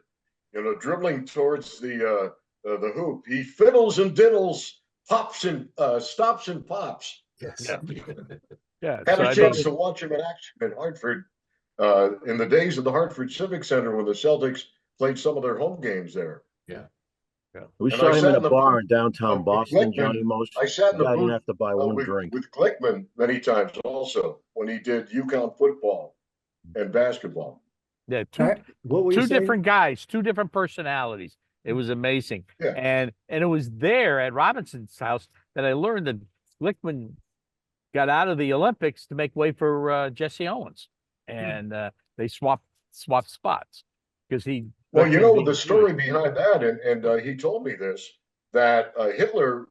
S8: dribbling towards the the hoop. He fiddles and diddles, pops and stops and pops.
S7: Yes.
S3: Yeah.
S8: Had
S3: so
S8: a
S3: I
S8: chance
S3: think-
S8: to watch him in action in Hartford in the days of the Hartford Civic Center when the Celtics played some of their home games there.
S7: Yeah.
S4: We
S8: And
S4: saw
S8: I
S4: him
S8: sat
S4: in a
S8: in the
S4: bar
S8: booth
S4: in downtown
S8: with
S4: Boston,
S8: Glickman.
S4: Johnny Most.
S8: I sat in the
S4: I didn't
S8: booth
S4: have to buy one
S8: with,
S4: drink.
S8: with Glickman many times also when he did UConn football and basketball.
S3: Yeah,
S11: What were you
S3: two
S11: saying?
S3: different guys, two different personalities. It was amazing.
S8: Yeah.
S3: And it was there at Robinson's house that I learned that Glickman got out of the Olympics to make way for Jesse Owens. And they swapped spots because he.
S8: Well, you know
S3: being
S8: the story
S3: Jewish.
S8: behind that, and he told me this, that Hitler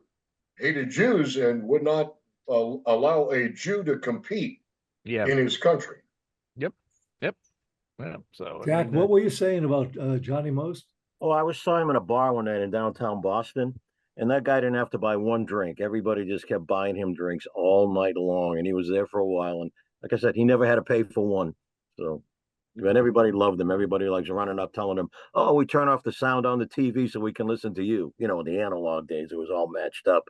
S8: hated Jews and would not allow a Jew to compete
S3: Yeah.
S8: in his country.
S3: Yep. Yeah, so
S11: Jack, what were you saying about Johnny Most?
S4: Oh, I saw him in a bar one night in downtown Boston, and that guy didn't have to buy one drink. Everybody just kept buying him drinks all night long, and he was there for a while. And like I said, he never had to pay for one. So, and everybody loved him. Everybody likes running up telling him, "Oh, we turn off the sound on the TV so we can listen to you." You know, in the analog days, it was all matched up.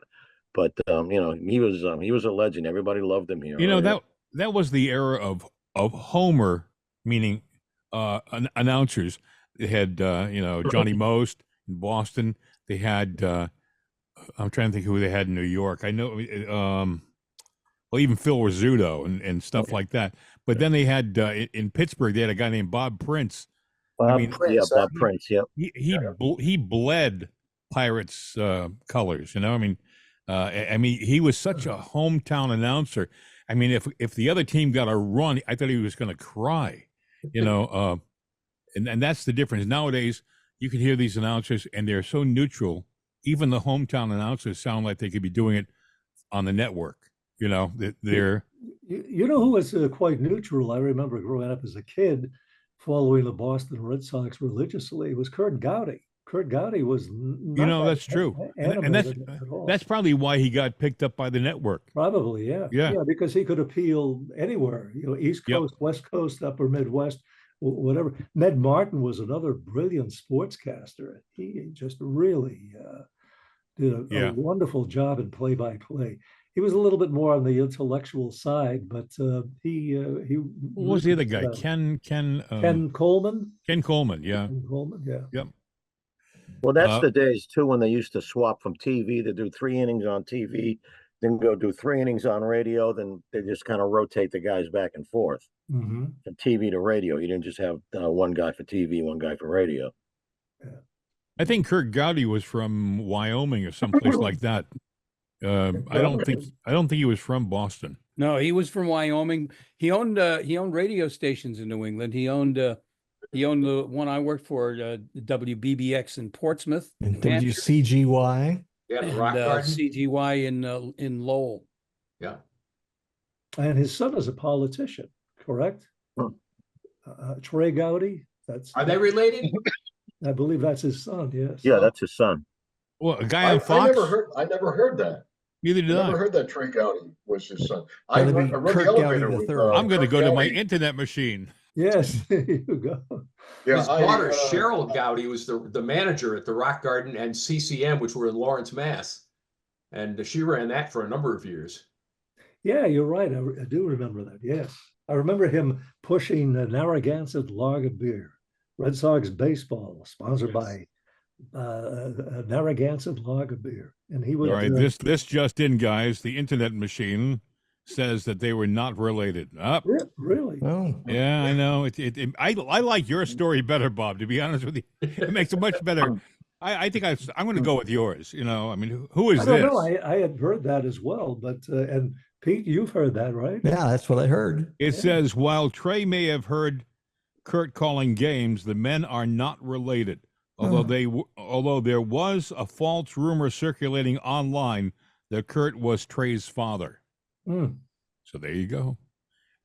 S4: But you know, he was a legend. Everybody loved him here.
S13: You know, that was the era of Homer, meaning announcers. They had you know, Johnny Most in Boston. They had I'm trying to think who they had in New York. I know well, even Phil Rizzuto and stuff like that. But then they had in Pittsburgh, they had a guy named Bob Prince.
S4: Bob Prince, yep.
S13: He bled Pirates colors, you know. I mean, he was such a hometown announcer. I mean, if the other team got a run, I thought he was going to cry, you know. And that's the difference. Nowadays, you can hear these announcers, and they're so neutral. Even the hometown announcers sound like they could be doing it on the network. You know, they're.
S11: You know who was quite neutral? I remember growing up as a kid, following the Boston Red Sox religiously. It was Kurt Gowdy. Kurt Gowdy was not,
S13: You know, that's true, and that's probably why he got picked up by the network.
S11: Probably, yeah, because he could appeal anywhere. You know, East Coast, West Coast, Upper Midwest, whatever. Ned Martin was another brilliant sportscaster. He just really did a wonderful job in play-by-play. He was a little bit more on the intellectual side, but he.
S13: What was the other guy? Ken
S11: Coleman.
S13: Ken Coleman, yeah.
S11: Ken Coleman, yeah.
S13: Yep.
S4: Well, that's the days too when they used to swap from TV to do 3 innings on TV, then go do 3 innings on radio. Then they just kind of rotate the guys back and forth from TV to radio. You didn't just have one guy for TV, one guy for radio.
S13: I think Kurt Gowdy was from Wyoming or someplace like that. I don't think he was from Boston.
S12: No, he was from Wyoming. He owned radio stations in New England. He owned the one I worked for, WBBX in Portsmouth,
S6: and WCGY.
S7: Yeah,
S12: and
S7: Rock Garden.
S12: CGY in Lowell.
S7: Yeah.
S11: And his son is a politician, correct? Trey Gowdy.
S7: Are they related?
S11: I believe that's his son. Yes.
S4: Yeah, that's his son.
S13: Well, a guy on Fox.
S8: I never heard that.
S13: Neither did I.
S8: Never heard that Trey Gowdy was his son.
S6: I
S8: rode the elevator with,
S13: I'm going to
S8: Kurt
S13: go to my
S8: Gowdy.
S13: internet machine.
S11: Yes, there you go.
S8: Yeah,
S7: His daughter, Cheryl Gowdy, was the manager at the Rock Garden and CCM, which were in Lawrence, Mass. And she ran that for a number of years.
S11: Yeah, you're right. I do remember that. Yes. I remember him pushing a Narragansett lager beer, Red Sox baseball, sponsored by Narragansett lager beer. And he was.
S13: All right, this just in, guys. The internet machine says that they were not related.
S11: Really?
S6: Oh.
S13: Yeah, I know. I like your story better, Bob. To be honest with you, it makes it much better. I think I'm going to go with yours. You know, I mean, who is
S11: I
S13: this?
S11: don't know. I had heard that as well, but and Pete, you've heard that, right?
S6: Yeah, that's what I heard.
S13: It says while Trey may have heard Kurt calling games, the men are not related. Although there was a false rumor circulating online that Kurt was Trey's father. So there you go.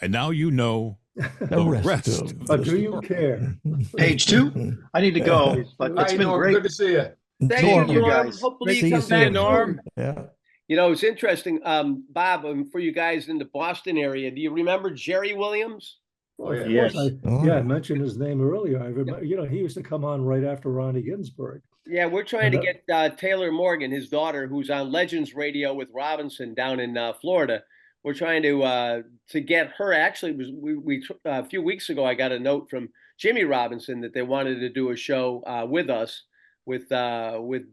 S13: And now you know the rest of
S11: But
S13: the
S11: do you
S13: story.
S11: care?
S10: Page 2. I need to go, but it's been great.
S7: Good to see you.
S10: Thank you,
S6: Norm.
S10: guys.
S9: Hopefully
S6: See
S9: you
S6: you
S9: come back,
S6: soon.
S9: Norm.
S6: Yeah.
S2: You know, it's interesting, Bob, for you guys in the Boston area, do you remember Jerry Williams?
S7: Oh,
S10: Of
S7: yeah.
S10: course, I mentioned his name earlier. I remember, you know, he used to come on right after Ronnie Ginsburg.
S2: Yeah, we're trying
S10: And
S2: to get Taylor Morgan, his daughter, who's on Legends Radio with Robinson down in Florida. We're trying to get her. Actually, we a few weeks ago, I got a note from Jimmy Robinson that they wanted to do a show with us, with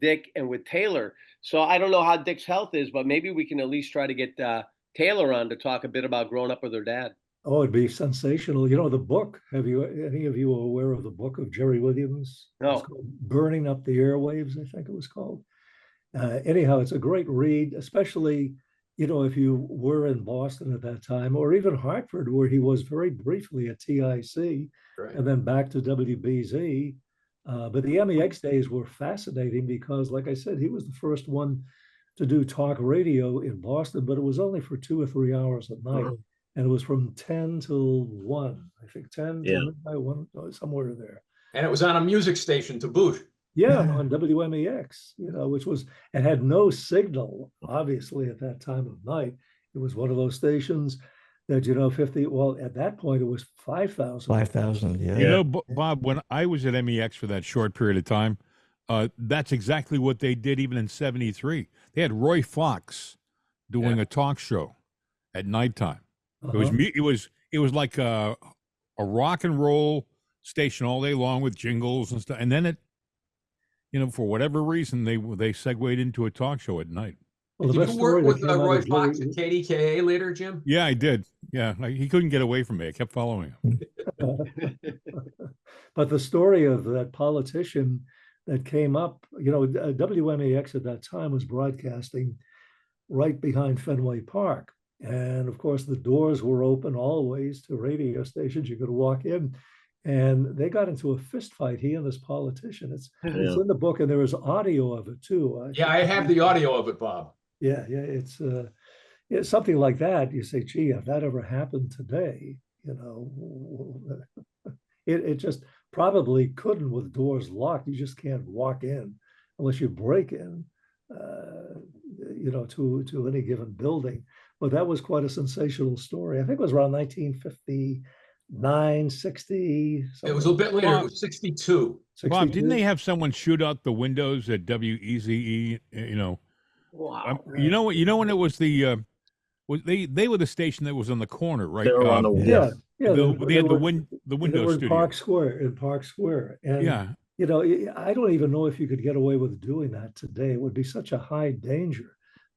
S2: Dick and with Taylor. So I don't know how Dick's health is, but maybe we can at least try to get Taylor on to talk a bit about growing up with her dad.
S10: Oh, it'd be sensational. You know, the book, have you, any of you aware of the book of Jerry Williams?
S2: No.
S10: It's called Burning Up the Airwaves, I think it was called. Anyhow, it's a great read, especially, you know, if you were in Boston at that time, or even Hartford, where he was very briefly at TIC,
S7: Right.
S10: and then back to WBZ. But the MEX days were fascinating because, like I said, he was the first one to do talk radio in Boston, but it was only for 2 or 3 hours at night. And it was from 10 till 1, I think 10 till midnight, 1, somewhere there.
S7: And it was on a music station to boot.
S10: Yeah, on WMEX, you know, which was, it had no signal, obviously, at that time of night. It was one of those stations that, you know, 50, well, at that point, it was 5,000.
S6: 5,000, yeah.
S13: You know, Bob, when I was at MEX for that short period of time, that's exactly what they did even in 73. They had Roy Fox doing a talk show at nighttime. It was like a rock and roll station all day long with jingles and stuff. And then it, you know, for whatever reason, they segued into a talk show at night.
S10: Well,
S7: Did you work with Roy Fox at KDKA later, Jim?
S13: Yeah, I did. Yeah, he couldn't get away from me. I kept following him.
S10: But the story of that politician that came up, you know, WMAX at that time was broadcasting right behind Fenway Park. And of course, the doors were open always to radio stations. You could walk in, and they got into a fist fight, he and this politician. It's in the book, and there is audio of it too.
S7: I have the audio of it, Bob.
S10: Yeah, it's something like that. You say, gee, if that ever happened today, you know, it just probably couldn't with doors locked. You just can't walk in unless you break in, you know, to any given building. But that was quite a sensational story. I think it was around 1959, 60.
S7: It was a bit later. It was 62.
S13: Bob, didn't they have someone shoot out the windows at WEZE? You know,
S2: wow.
S13: You know when it was they were the station that was on the corner, right?
S4: They were on the
S10: they
S13: had the window
S10: in
S13: studio.
S10: Park Square, and you know, I don't even know if you could get away with doing that today. It would be such a high danger,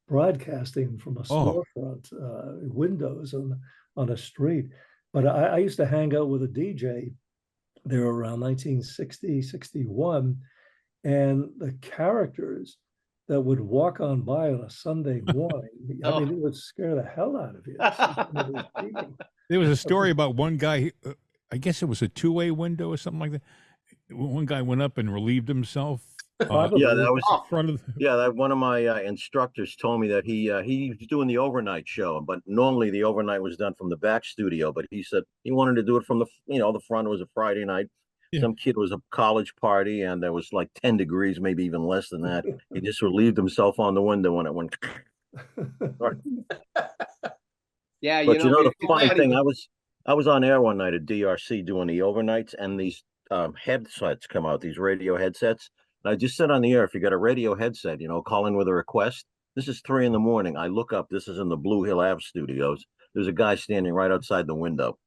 S10: broadcasting from a storefront, windows on a street. But I used to hang out with a DJ there around 1960, 61, and the characters that would walk on by on a Sunday morning, I mean, it would scare the hell out of you.
S13: There was a story about one guy, I guess it was a two-way window or something like that. One guy went up and relieved himself.
S4: That was
S13: front of.
S4: That one of my instructors told me that he was doing the overnight show, but normally the overnight was done from the back studio. But he said he wanted to do it from the front. It was a Friday night. Yeah. Some kid was a college party, and there was like 10 degrees, maybe even less than that. He just relieved himself on the window when it went.
S2: Yeah,
S4: but you know the funny thing, I was on air one night at DRC doing the overnights, and these headsets come out, these radio headsets. And I just said on the air, if you got a radio headset, you know, call in with a request. This is 3 a.m. I look up. This is in the Blue Hill Ave studios. There's a guy standing right outside the window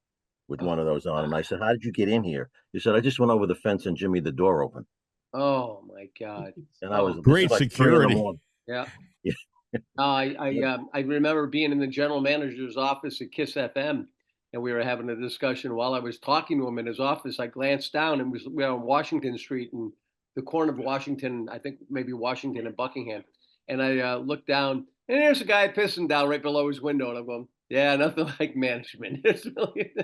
S4: with one of those on. And I said, how did you get in here? He said, I just went over the fence and Jimmy the door open.
S2: Oh my God.
S4: And I was
S13: great
S4: like
S13: security.
S2: Yeah. I remember being in the general manager's office at KISS FM, and we were having a discussion. While I was talking to him in his office, I glanced down, and we were on Washington Street in the corner of Washington, I think maybe Washington and Buckingham. And I looked down, and there's a guy pissing down right below his window. And I'm going, yeah, nothing like management. It's really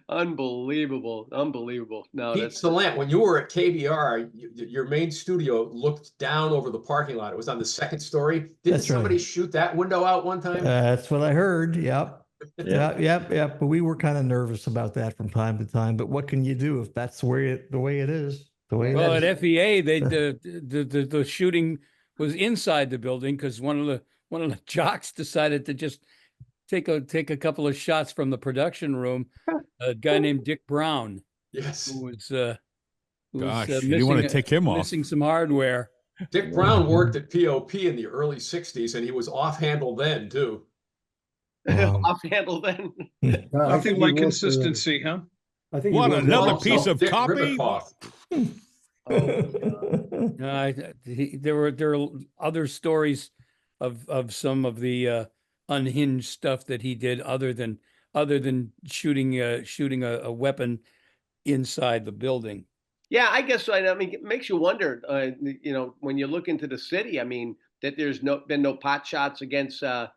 S2: unbelievable. No,
S7: Pete Salant, when you were at KBR, your main studio looked down over the parking lot. It was on the second story. Didn't somebody shoot that window out one time?
S6: That's what I heard. Yep. Yeah. But we were kind of nervous about that from time to time. But what can you do if that's the way it is?
S12: Well, at FEA, the shooting was inside the building because one of the jocks decided to just take a couple of shots from the production room, a guy named Dick Brown,
S7: Yes.
S12: who was
S13: Gosh, you didn't want to take him off.
S12: missing some hardware.
S7: Dick Brown worked at POP in the early 60s, and he was off handle then, too.
S2: Off handle then.
S5: Nothing like consistency, huh?
S11: I think
S13: What,
S11: he was,
S13: another piece of
S7: Dick
S13: copy?
S7: Ribicoff.
S12: There were other stories of some of the unhinged stuff that he did other than shooting a weapon inside the building.
S2: Yeah, I guess so. I mean, it makes you wonder, when you look into the city, I mean, that there's been no pot shots against, the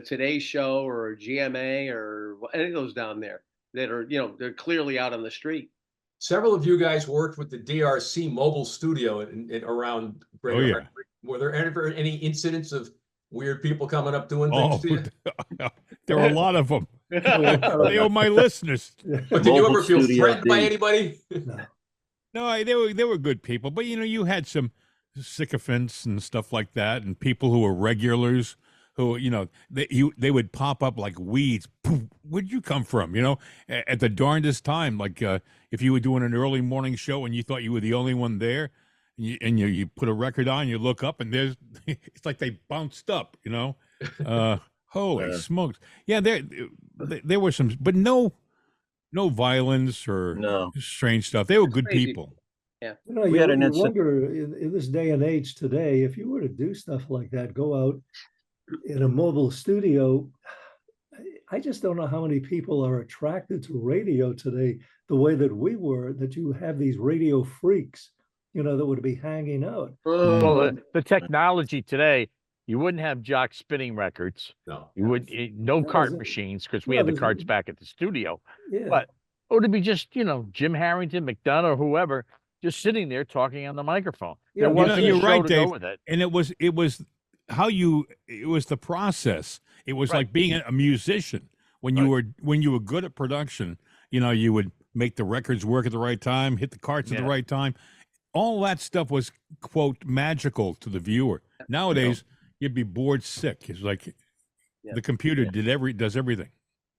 S2: Today Show or GMA or any of those down there that are, they're clearly out on the street.
S7: Several of you guys worked with the DRC mobile studio around Greater Hartford. Were there ever any incidents of weird people coming up doing things to you?
S13: There were a lot of them. They were my listeners.
S7: But did you ever feel threatened by anybody?
S13: No, they were good people, but you had some sycophants and stuff like that, and people who were regulars who they would pop up like weeds. Poof, where'd you come from? At the darndest time, like if you were doing an early morning show and you thought you were the only one there, and you put a record on, you look up and it's like they bounced up. Holy smokes! Yeah, there were some, but no violence or strange stuff. They were good people.
S2: Yeah.
S11: You wonder in this day and age today, if you were to do stuff like that, go out in a mobile studio, I just don't know how many people are attracted to radio today the way that we were, that you have these radio freaks, that would be hanging out.
S3: Well, the technology today, you wouldn't have jock spinning records.
S7: No.
S3: You would no cart machines because we had the carts back at the studio. Yeah. But it would be just, Jim Harrington, McDonough, or whoever, just sitting there talking on the microphone.
S13: Yeah, you're right, Dave. And it was the process. It was like being a musician. When you were good at production, you would make the records work at the right time, hit the carts at the right time. All that stuff was, quote, magical to the viewer. Nowadays, you'd be bored sick. It's like the computer does everything.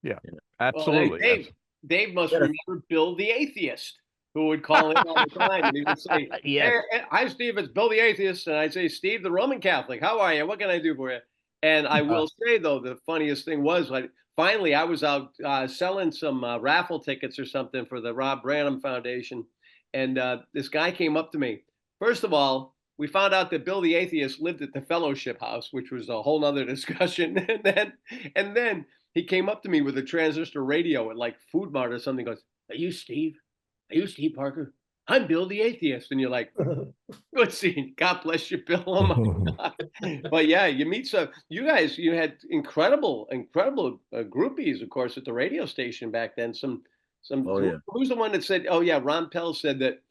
S3: Yeah, absolutely.
S2: Well, Dave must remember Bill the Atheist, who would call in all the time. And he would say, hey, hi, Steve, it's Bill the Atheist. And I'd say, Steve, the Roman Catholic, how are you? What can I do for you? And I will say, though, the funniest thing was, finally, I was out selling some raffle tickets or something for the Rob Branham Foundation. And this guy came up to me. First of all, we found out that Bill the Atheist lived at the Fellowship House, which was a whole nother discussion. And then he came up to me with a transistor radio at like Food Mart or something. He goes, Are you Steve Parker? I'm Bill the Atheist. And you're like, good seeing. God bless you, Bill. Oh my God. But yeah, you meet you guys, you had incredible groupies, of course, at the radio station back then. Who's the one that said, Ron Pell said that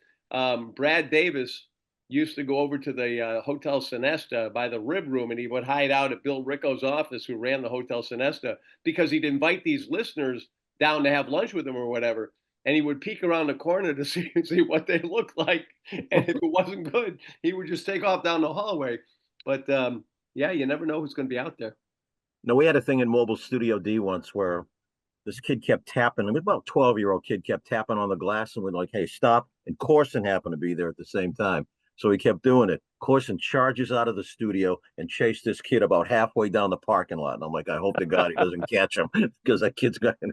S2: Brad Davis used to go over to the Hotel Sonesta by the Rib Room, and he would hide out at Bill Ricco's office, who ran the Hotel Sonesta, because he'd invite these listeners down to have lunch with him or whatever. And he would peek around the corner to see what they looked like. And if it wasn't good, he would just take off down the hallway. But you never know who's going to be out there.
S4: No, we had a thing in Mobile Studio D once where this kid kept tapping. It was about a 12-year-old kid kept tapping on the glass, and we're like, hey, stop. And Corson happened to be there at the same time. So he kept doing it. Corson charges out of the studio and chased this kid about halfway down the parking lot. And I'm like, I hope to God he doesn't catch him, because that kid's going to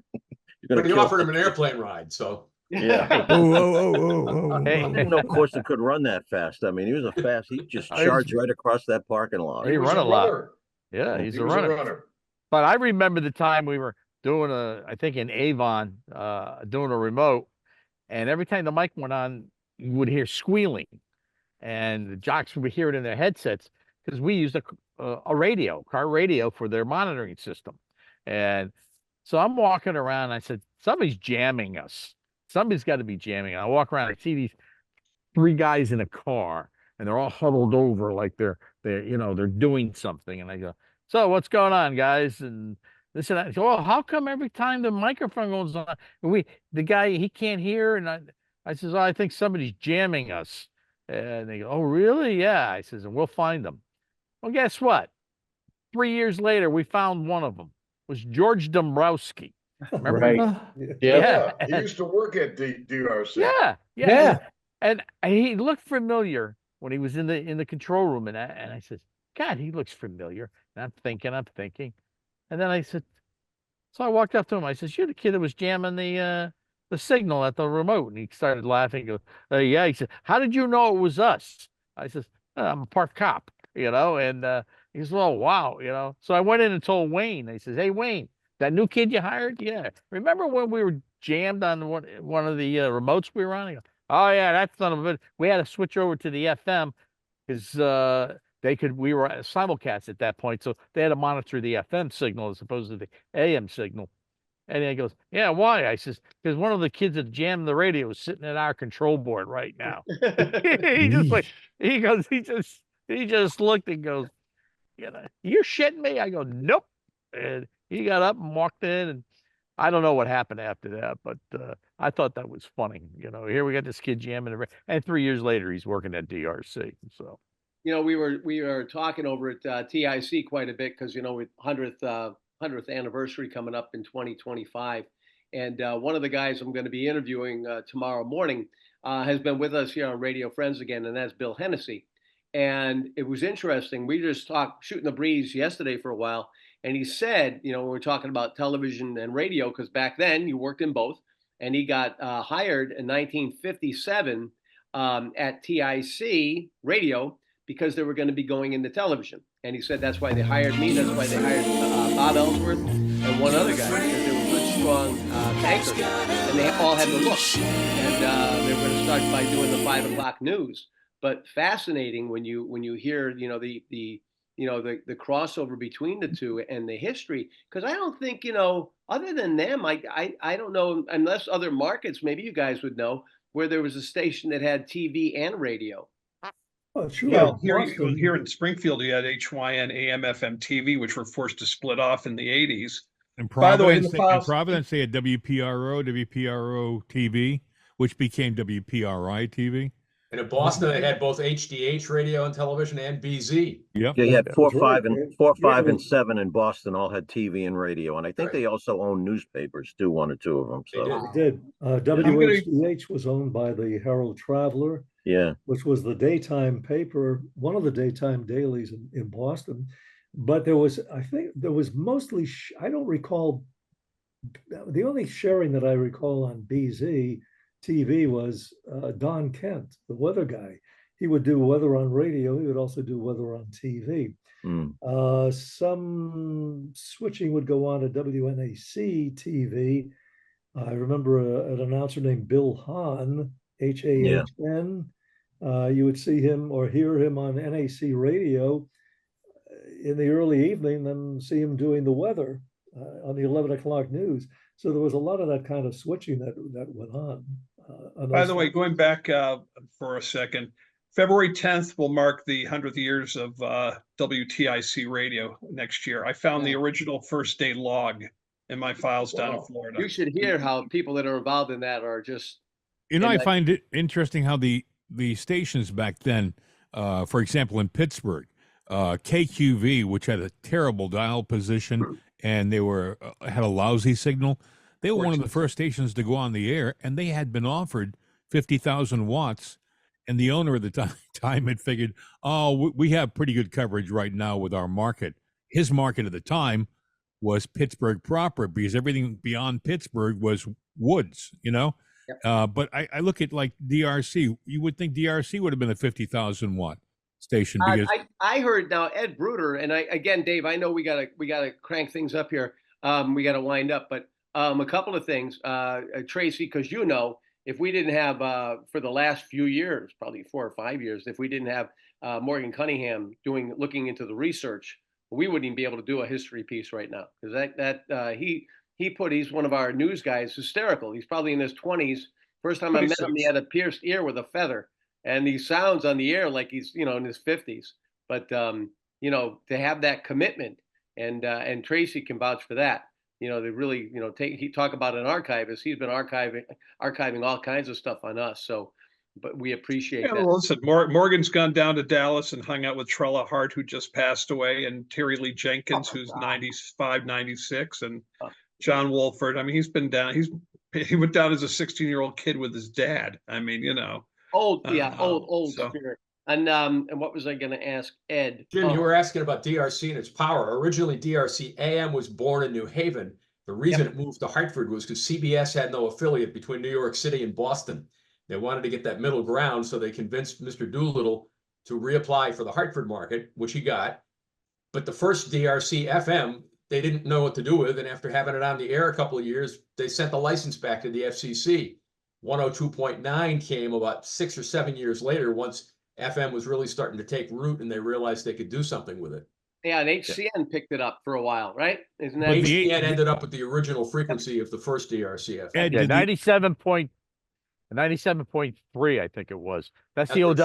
S7: But he offered him an airplane ride, so.
S4: Yeah.
S11: Hey.
S4: I didn't know Corson could run that fast. I mean, he just charged right across that parking lot.
S3: He run a lot. Yeah, he's a runner. But I remember the time we were doing I think in Avon, doing a remote, and every time the mic went on, you would hear squealing, and the jocks would hear it in their headsets, because we used a car radio for their monitoring system. And so I'm walking around, and I said, somebody's jamming us. Somebody's got to be jamming. And I walk around, I see these 3 guys in a car, and they're all huddled over like they're doing something. And I go, so what's going on, guys? And this and that. I go, well, how come every time the microphone goes on, the guy, he can't hear? And I says, I think somebody's jamming us. And they go, oh, really? Yeah. I says, and we'll find them. Well, guess what? 3 years later, we found one of them. It was George Dombrowski. Remember?
S14: Right.
S3: Yeah.
S8: He used to work at DRC.
S3: Yeah.
S14: Yeah.
S3: And he looked familiar when he was in the control room, and I said, God, he looks familiar. And I'm thinking, and then I said, so I walked up to him. I said, "You're the kid that was jamming the signal at the remote." And he started laughing. He goes, "Yeah." He said, "How did you know it was us?" I said, "I'm a park cop, you know." And he says, "Oh, wow, you know." So I went in and told Wayne. He says, "Hey, Wayne, that new kid you hired? Yeah. Remember when we were jammed on one of the remotes we were on?" He goes, "Oh yeah, that's none of it. We had to switch over to the FM because we were simulcast at that point, so they had to monitor the FM signal as opposed to the AM signal." And he goes, "Yeah, why?" I says, "Because one of the kids that jammed the radio is sitting at our control board right now." He just like he just looked and goes, "You know, you're shitting me?" I go, "Nope." And he got up and walked in, and I don't know what happened after that, but I thought that was funny. You know, here we got this kid jamming, and 3 years later, he's working at DRC. So,
S2: You know, we were talking over at TIC quite a bit because with 100th anniversary coming up in 2025, and one of the guys I'm going to be interviewing tomorrow morning has been with us here on Radio Friends again, and that's Bill Hennessy. And it was interesting. We just talked shooting the breeze yesterday for a while, and he said, when we're talking about television and radio, because back then you worked in both, and he got hired in 1957 at TIC Radio because they were going to be going into television. And he said that's why they hired me. That's why they hired Bob Ellsworth and one other guy, because they were good, strong bankers, and they all had the look. And they were going to start by doing the 5 o'clock news. But fascinating when you hear the crossover between the two and the history, because I don't think other than them, I don't know, unless other markets, maybe you guys would know, where there was a station that had TV and radio.
S11: Oh, sure.
S5: Well, here in Springfield, you had HYN, AM, FM, TV, which were forced to split off in the 80s.
S13: In
S5: By the way,
S13: Providence, they had WPRO TV, which became WPRI TV.
S7: And in Boston, they had both HDH radio and television and BZ.
S13: Yep.
S4: Yeah, you had 4, 5,
S11: right.
S4: and 4, 5, and 7 in Boston all had TV and radio, and I think they also owned newspapers too, 1 or 2 of them. So
S11: They did. WHDH was owned by the Herald Traveler, which was the daytime paper, one of the daytime dailies in Boston. But I think there was mostly, I don't recall, the only sharing that I recall on BZ TV was Don Kent, the weather guy. He would do weather on radio. He would also do weather on TV. Some switching would go on at WNAC TV. I remember an announcer named Bill Hahn, Hahn. You would see him or hear him on NAC radio in the early evening, then see him doing the weather on the 11 o'clock news. So there was a lot of that kind of switching that went on.
S5: By the way, going back for a second, February 10th will mark the 100th years of WTIC radio next year. I found the original first day log in my files down in Florida.
S2: You should hear how people that are involved in that are just.
S13: I find it interesting how the stations back then, for example, in Pittsburgh, KQV, which had a terrible dial position and they had a lousy signal. They were one of the first stations to go on the air, and they had been offered 50,000 watts. And the owner at the time had figured, we have pretty good coverage right now with our market. His market at the time was Pittsburgh proper, because everything beyond Pittsburgh was woods, Yep. But I look at like DRC. You would think DRC would have been a 50,000 watt station. Because
S2: I heard now Ed Bruder, and again, Dave, I know we gotta crank things up here. We gotta wind up, but a couple of things, Tracy, because if we didn't have for the last few years, probably 4 or 5 years, if we didn't have Morgan Cunningham looking into the research, we wouldn't even be able to do a history piece right now, because he's one of our news guys, hysterical. He's probably in his 20s. First time I met him, he had a pierced ear with a feather, and he sounds on the air like he's in his 50s. But to have that commitment, and Tracy can vouch for that. They really, talk about an archivist. He's been archiving all kinds of stuff on us. So, but we appreciate that.
S5: Well, listen, Morgan's gone down to Dallas and hung out with Trella Hart, who just passed away, and Terry Lee Jenkins, who's 95, 96. And John Wolford. I mean, he's been down. He went down as a 16-year-old kid with his dad. I mean,
S2: Old
S5: so.
S2: spirit. And what was I going to ask Ed?
S7: Jim, you were asking about DRC and its power. Originally, DRC AM was born in New Haven. The reason it moved to Hartford was because CBS had no affiliate between New York City and Boston. They wanted to get that middle ground, so they convinced Mr. Doolittle to reapply for the Hartford market, which he got. But the first DRC FM, they didn't know what to do with, and after having it on the air a couple of years, they sent the license back to the FCC. 102.9 came about 6 or 7 years later, once FM was really starting to take root and they realized they could do something with it.
S2: Yeah, and HCN picked it up for a while, right? Isn't that
S7: HCN ended up with the original frequency of the first DRC FM?
S3: Yeah, 97.3, I think it was. That's the old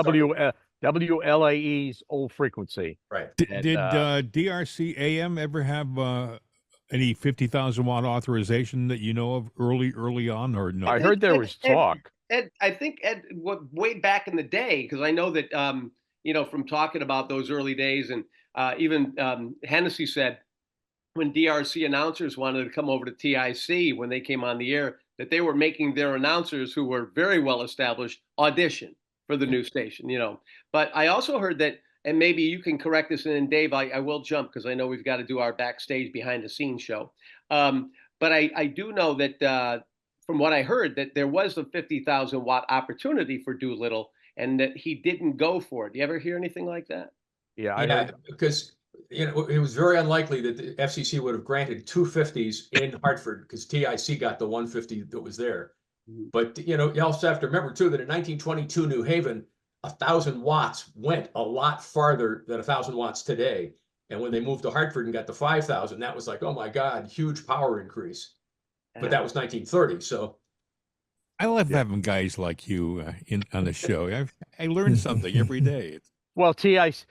S3: WLAE's old frequency.
S7: Right.
S13: Did DRC AM ever have any 50,000 watt authorization that you know of early on, or no?
S3: I heard there was talk.
S2: Ed, I think way back in the day, because I know that from talking about those early days, and even Hennessy said when DRC announcers wanted to come over to TIC when they came on the air, that they were making their announcers, who were very well established, audition for the new station. But I also heard that, and maybe you can correct this, and then Dave, I will jump because I know we've got to do our backstage behind the scenes show. But I do know that from what I heard, that there was a 50,000 watt opportunity for Doolittle, and that he didn't go for it. Do you ever hear anything like that?
S3: Yeah, I heard.
S7: Because it was very unlikely that the FCC would have granted 250s in Hartford, because TIC got the 150 that was there. But you also have to remember too that in 1922 New Haven, 1,000 watts went a lot farther than 1,000 watts today. And when they moved to Hartford and got to 5,000, that was like, oh my God, huge power increase. But that was 1930. So
S13: I love having guys like you on the show. I learn something every day.
S3: Well, DRC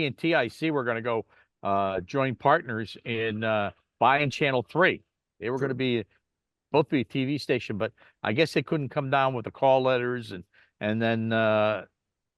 S3: and TIC were going to go join partners in buying Channel 3. They were going to be both be a TV station, but I guess they couldn't come down with the call letters, and then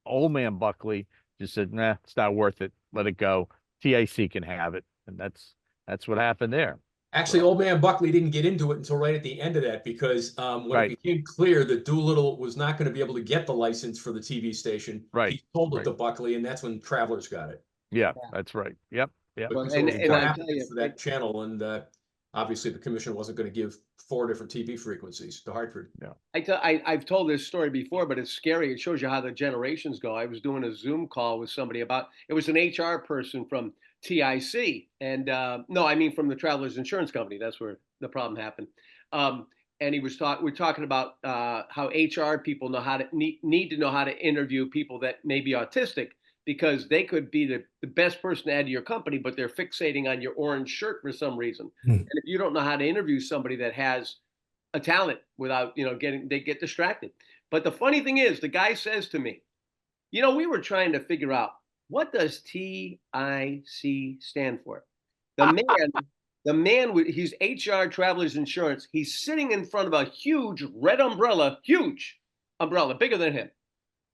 S3: old man Buckley just said, nah, it's not worth it. Let it go. TIC can have it. And that's what happened there.
S7: Actually, old man Buckley didn't get into it until right at the end of that, because when it became clear that Doolittle was not going to be able to get the license for the TV station, he sold it to Buckley, and that's when Travelers got it.
S3: Yeah, that's right. Yep.
S2: Well,
S7: So
S2: and I tell you,
S7: for that channel, and obviously the commission wasn't going to give 4 different TV frequencies to Hartford.
S3: Yeah.
S2: I've told this story before, but it's scary. It shows you how the generations go. I was doing a Zoom call with somebody it was an HR person from TIC, and no, I mean from the Travelers Insurance Company. That's where the problem happened. And we're talking about how HR people need to know how to interview people that may be autistic, because they could be the best person to add to your company, but they're fixating on your orange shirt for some reason. And if you don't know how to interview somebody that has a talent without, they get distracted. But the funny thing is, the guy says to me, we were trying to figure out, what does TIC stand for? The man, he's HR Travelers Insurance. He's sitting in front of a huge red umbrella, bigger than him.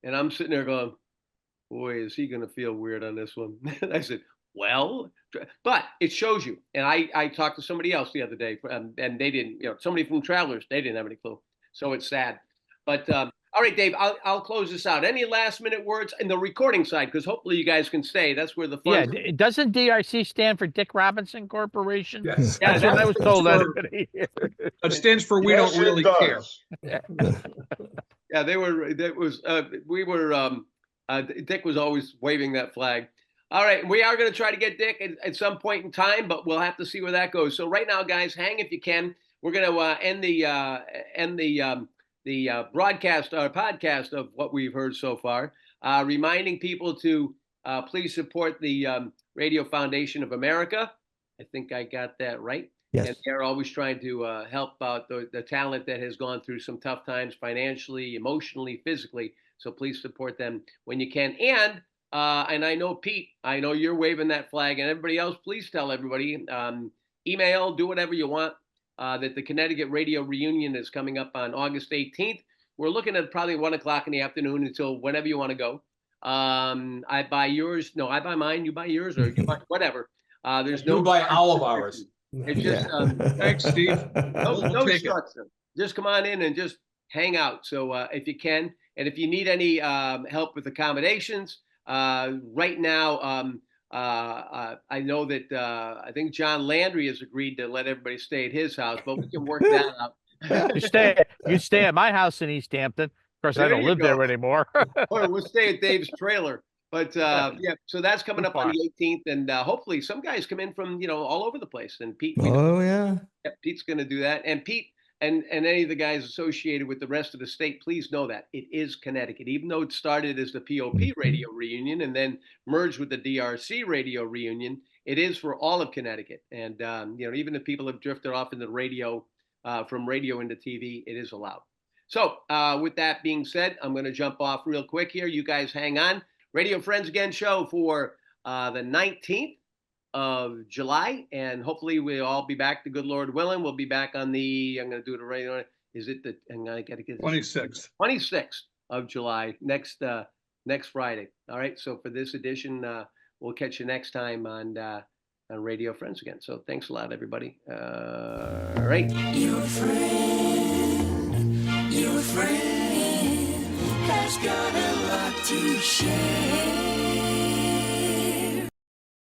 S2: And I'm sitting there going, boy, is he going to feel weird on this one. I said, well, but it shows you. And I talked to somebody else the other day, and they didn't, somebody from Travelers, they didn't have any clue. So it's sad. But all right, Dave, I'll close this out. Any last minute words in the recording side? Because hopefully you guys can stay. That's where the fun.
S3: Yeah, doesn't DRC stand for Dick Robinson Corporation?
S7: Yes.
S3: That's what I was told.
S5: It stands for We Don't Really Care.
S2: Yeah, Dick was always waving that flag. All right, we are going to try to get Dick at some point in time, but we'll have to see where that goes. So right now, guys, hang if you can. We're going to end the broadcast, our podcast of what we've heard so far, reminding people to please support the Radio Foundation of America. I think I got that right.
S6: Yes.
S2: And they're always trying to help out the talent that has gone through some tough times financially, emotionally, physically. So please support them when you can. And I know, Pete, I know you're waving that flag, and everybody else, please tell everybody, email, do whatever you want, that the Connecticut Radio Reunion is coming up on August 18th. We're looking at probably 1 o'clock in the afternoon until whenever you want to go. I buy yours. No, I buy mine. You buy yours, or you buy whatever. You
S7: buy all of ours.
S2: It's just
S5: Thanks, Steve.
S2: no
S5: take it.
S2: structure. Just come on in and just hang out. So if you can, and if you need any help with accommodations, right now, I know that I think John Landry has agreed to let everybody stay at his house, but we can work that out.
S3: You stay at my house in East Hampton. Of course, I
S2: There
S3: don't
S2: you
S3: live there
S2: go.
S3: anymore.
S2: Or we'll stay at Dave's trailer. But yeah, so that's coming up on the 18th, and hopefully some guys come in from all over the place. And Pete,
S6: yeah,
S2: Pete's going to do that. And Pete and any of the guys associated with the rest of the state, please know that it is Connecticut, even though it started as the POP radio reunion and then merged with the DRC radio reunion. It is for all of Connecticut, and even if people have drifted off into radio from radio into TV, it is allowed. So with that being said, I'm going to jump off real quick here. You guys hang on. Radio Friends Again show for the 19th of July, and hopefully we'll all be back. The good Lord willing, we'll be back on the. I'm going to do it right. Is it the? I'm going to get
S5: 26th.
S2: 26th of July next Friday. All right. So for this edition, we'll catch you next time on Radio Friends Again. So thanks a lot, everybody. All right.
S1: Your friend has got a lot to share.